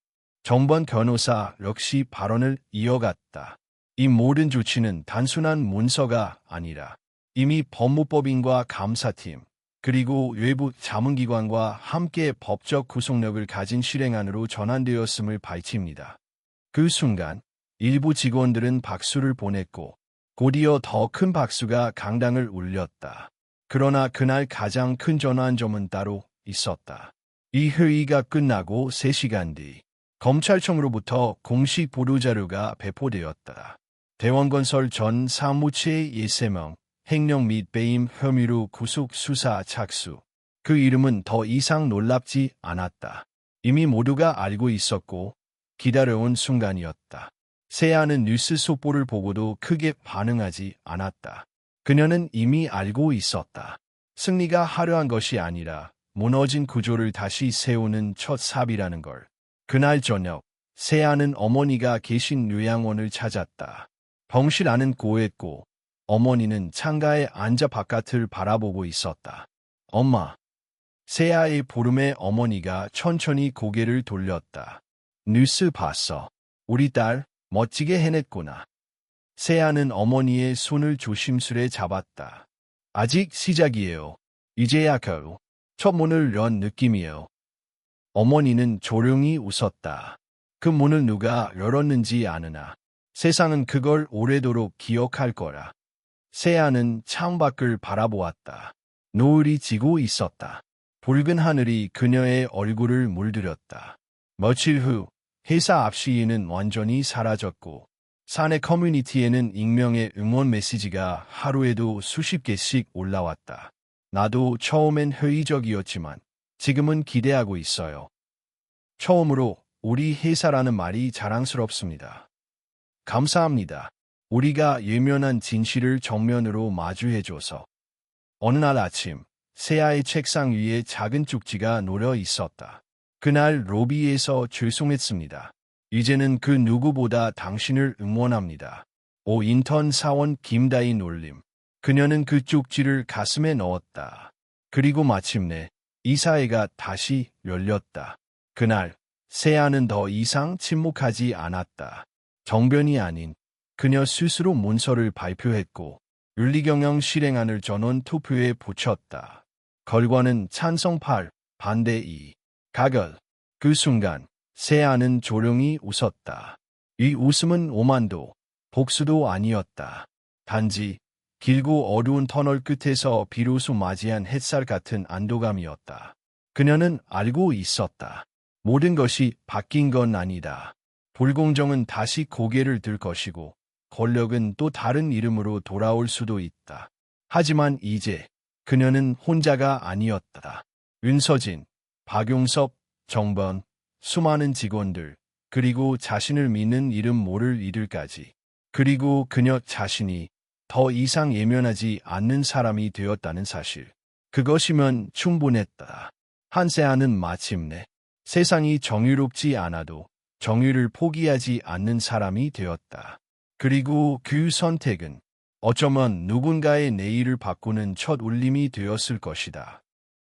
정번 변호사 역시 발언을 이어갔다. 이 모든 조치는 단순한 문서가 아니라 이미 법무법인과 감사팀, 그리고 외부 자문기관과 함께 법적 구속력을 가진 실행안으로 전환되었음을 밝힙니다. 그 순간 일부 직원들은 박수를 보냈고 곧이어 더 큰 박수가 강당을 울렸다. 그러나 그날 가장 큰 전환점은 따로 있었다. 이 회의가 끝나고 3시간 뒤 검찰청으로부터 공식 보도자료가 배포되었다. 대원건설 전 사무처의 13명, 횡령 및 배임 혐의로 구속 수사 착수. 그 이름은 더 이상 놀랍지 않았다. 이미 모두가 알고 있었고 기다려온 순간이었다. 세아는 뉴스 속보를 보고도 크게 반응하지 않았다. 그녀는 이미 알고 있었다. 승리가 화려한 것이 아니라 무너진 구조를 다시 세우는 첫 삽이라는 걸. 그날 저녁, 세아는 어머니가 계신 요양원을 찾았다. 병실 안은 고했고 어머니는 창가에 앉아 바깥을 바라보고 있었다. 엄마. 세아의 부름에 어머니가 천천히 고개를 돌렸다. 뉴스 봤어. 우리 딸 멋지게 해냈구나. 세아는 어머니의 손을 조심스레 잡았다. 아직 시작이에요. 이제야 겨우 첫 문을 연 느낌이에요. 어머니는 조용히 웃었다. 그 문을 누가 열었는지 아느나 세상은 그걸 오래도록 기억할 거라. 세아는 창밖을 바라보았다. 노을이 지고 있었다. 붉은 하늘이 그녀의 얼굴을 물들였다. 며칠 후 회사 앞 시위는 완전히 사라졌고 사내 커뮤니티에는 익명의 응원 메시지가 하루에도 수십 개씩 올라왔다. 나도 처음엔 회의적이었지만 지금은 기대하고 있어요. 처음으로 우리 회사라는 말이 자랑스럽습니다. 감사합니다. 우리가 예면한 진실을 정면으로 마주해줘서. 어느 날 아침, 세아의 책상 위에 작은 쪽지가 놓여 있었다. 그날 로비에서 죄송했습니다. 이제는 그 누구보다 당신을 응원합니다. 오 인턴 사원 김다희 놀림. 그녀는 그 쪽지를 가슴에 넣었다. 그리고 마침내 이사회가 다시 열렸다. 그날 세아는 더 이상 침묵하지 않았다. 정변이 아닌 그녀 스스로 문서를 발표했고 윤리경영 실행안을 전원 투표에 붙였다. 결과는 찬성 8, 반대 2. 가결. 그 순간 세아는 조용히 웃었다. 이 웃음은 오만도, 복수도 아니었다. 단지 길고 어두운 터널 끝에서 비로소 맞이한 햇살 같은 안도감이었다. 그녀는 알고 있었다. 모든 것이 바뀐 건 아니다. 불공정은 다시 고개를 들 것이고 권력은 또 다른 이름으로 돌아올 수도 있다. 하지만 이제 그녀는 혼자가 아니었다. 윤서진, 박용섭, 정번, 수많은 직원들, 그리고 자신을 믿는 이름 모를 이들까지. 그리고 그녀 자신이 더 이상 예면하지 않는 사람이 되었다는 사실. 그것이면 충분했다. 한세아는 마침내 세상이 정의롭지 않아도 정의를 포기하지 않는 사람이 되었다. 그리고 그 선택은 어쩌면 누군가의 내일을 바꾸는 첫 울림이 되었을 것이다.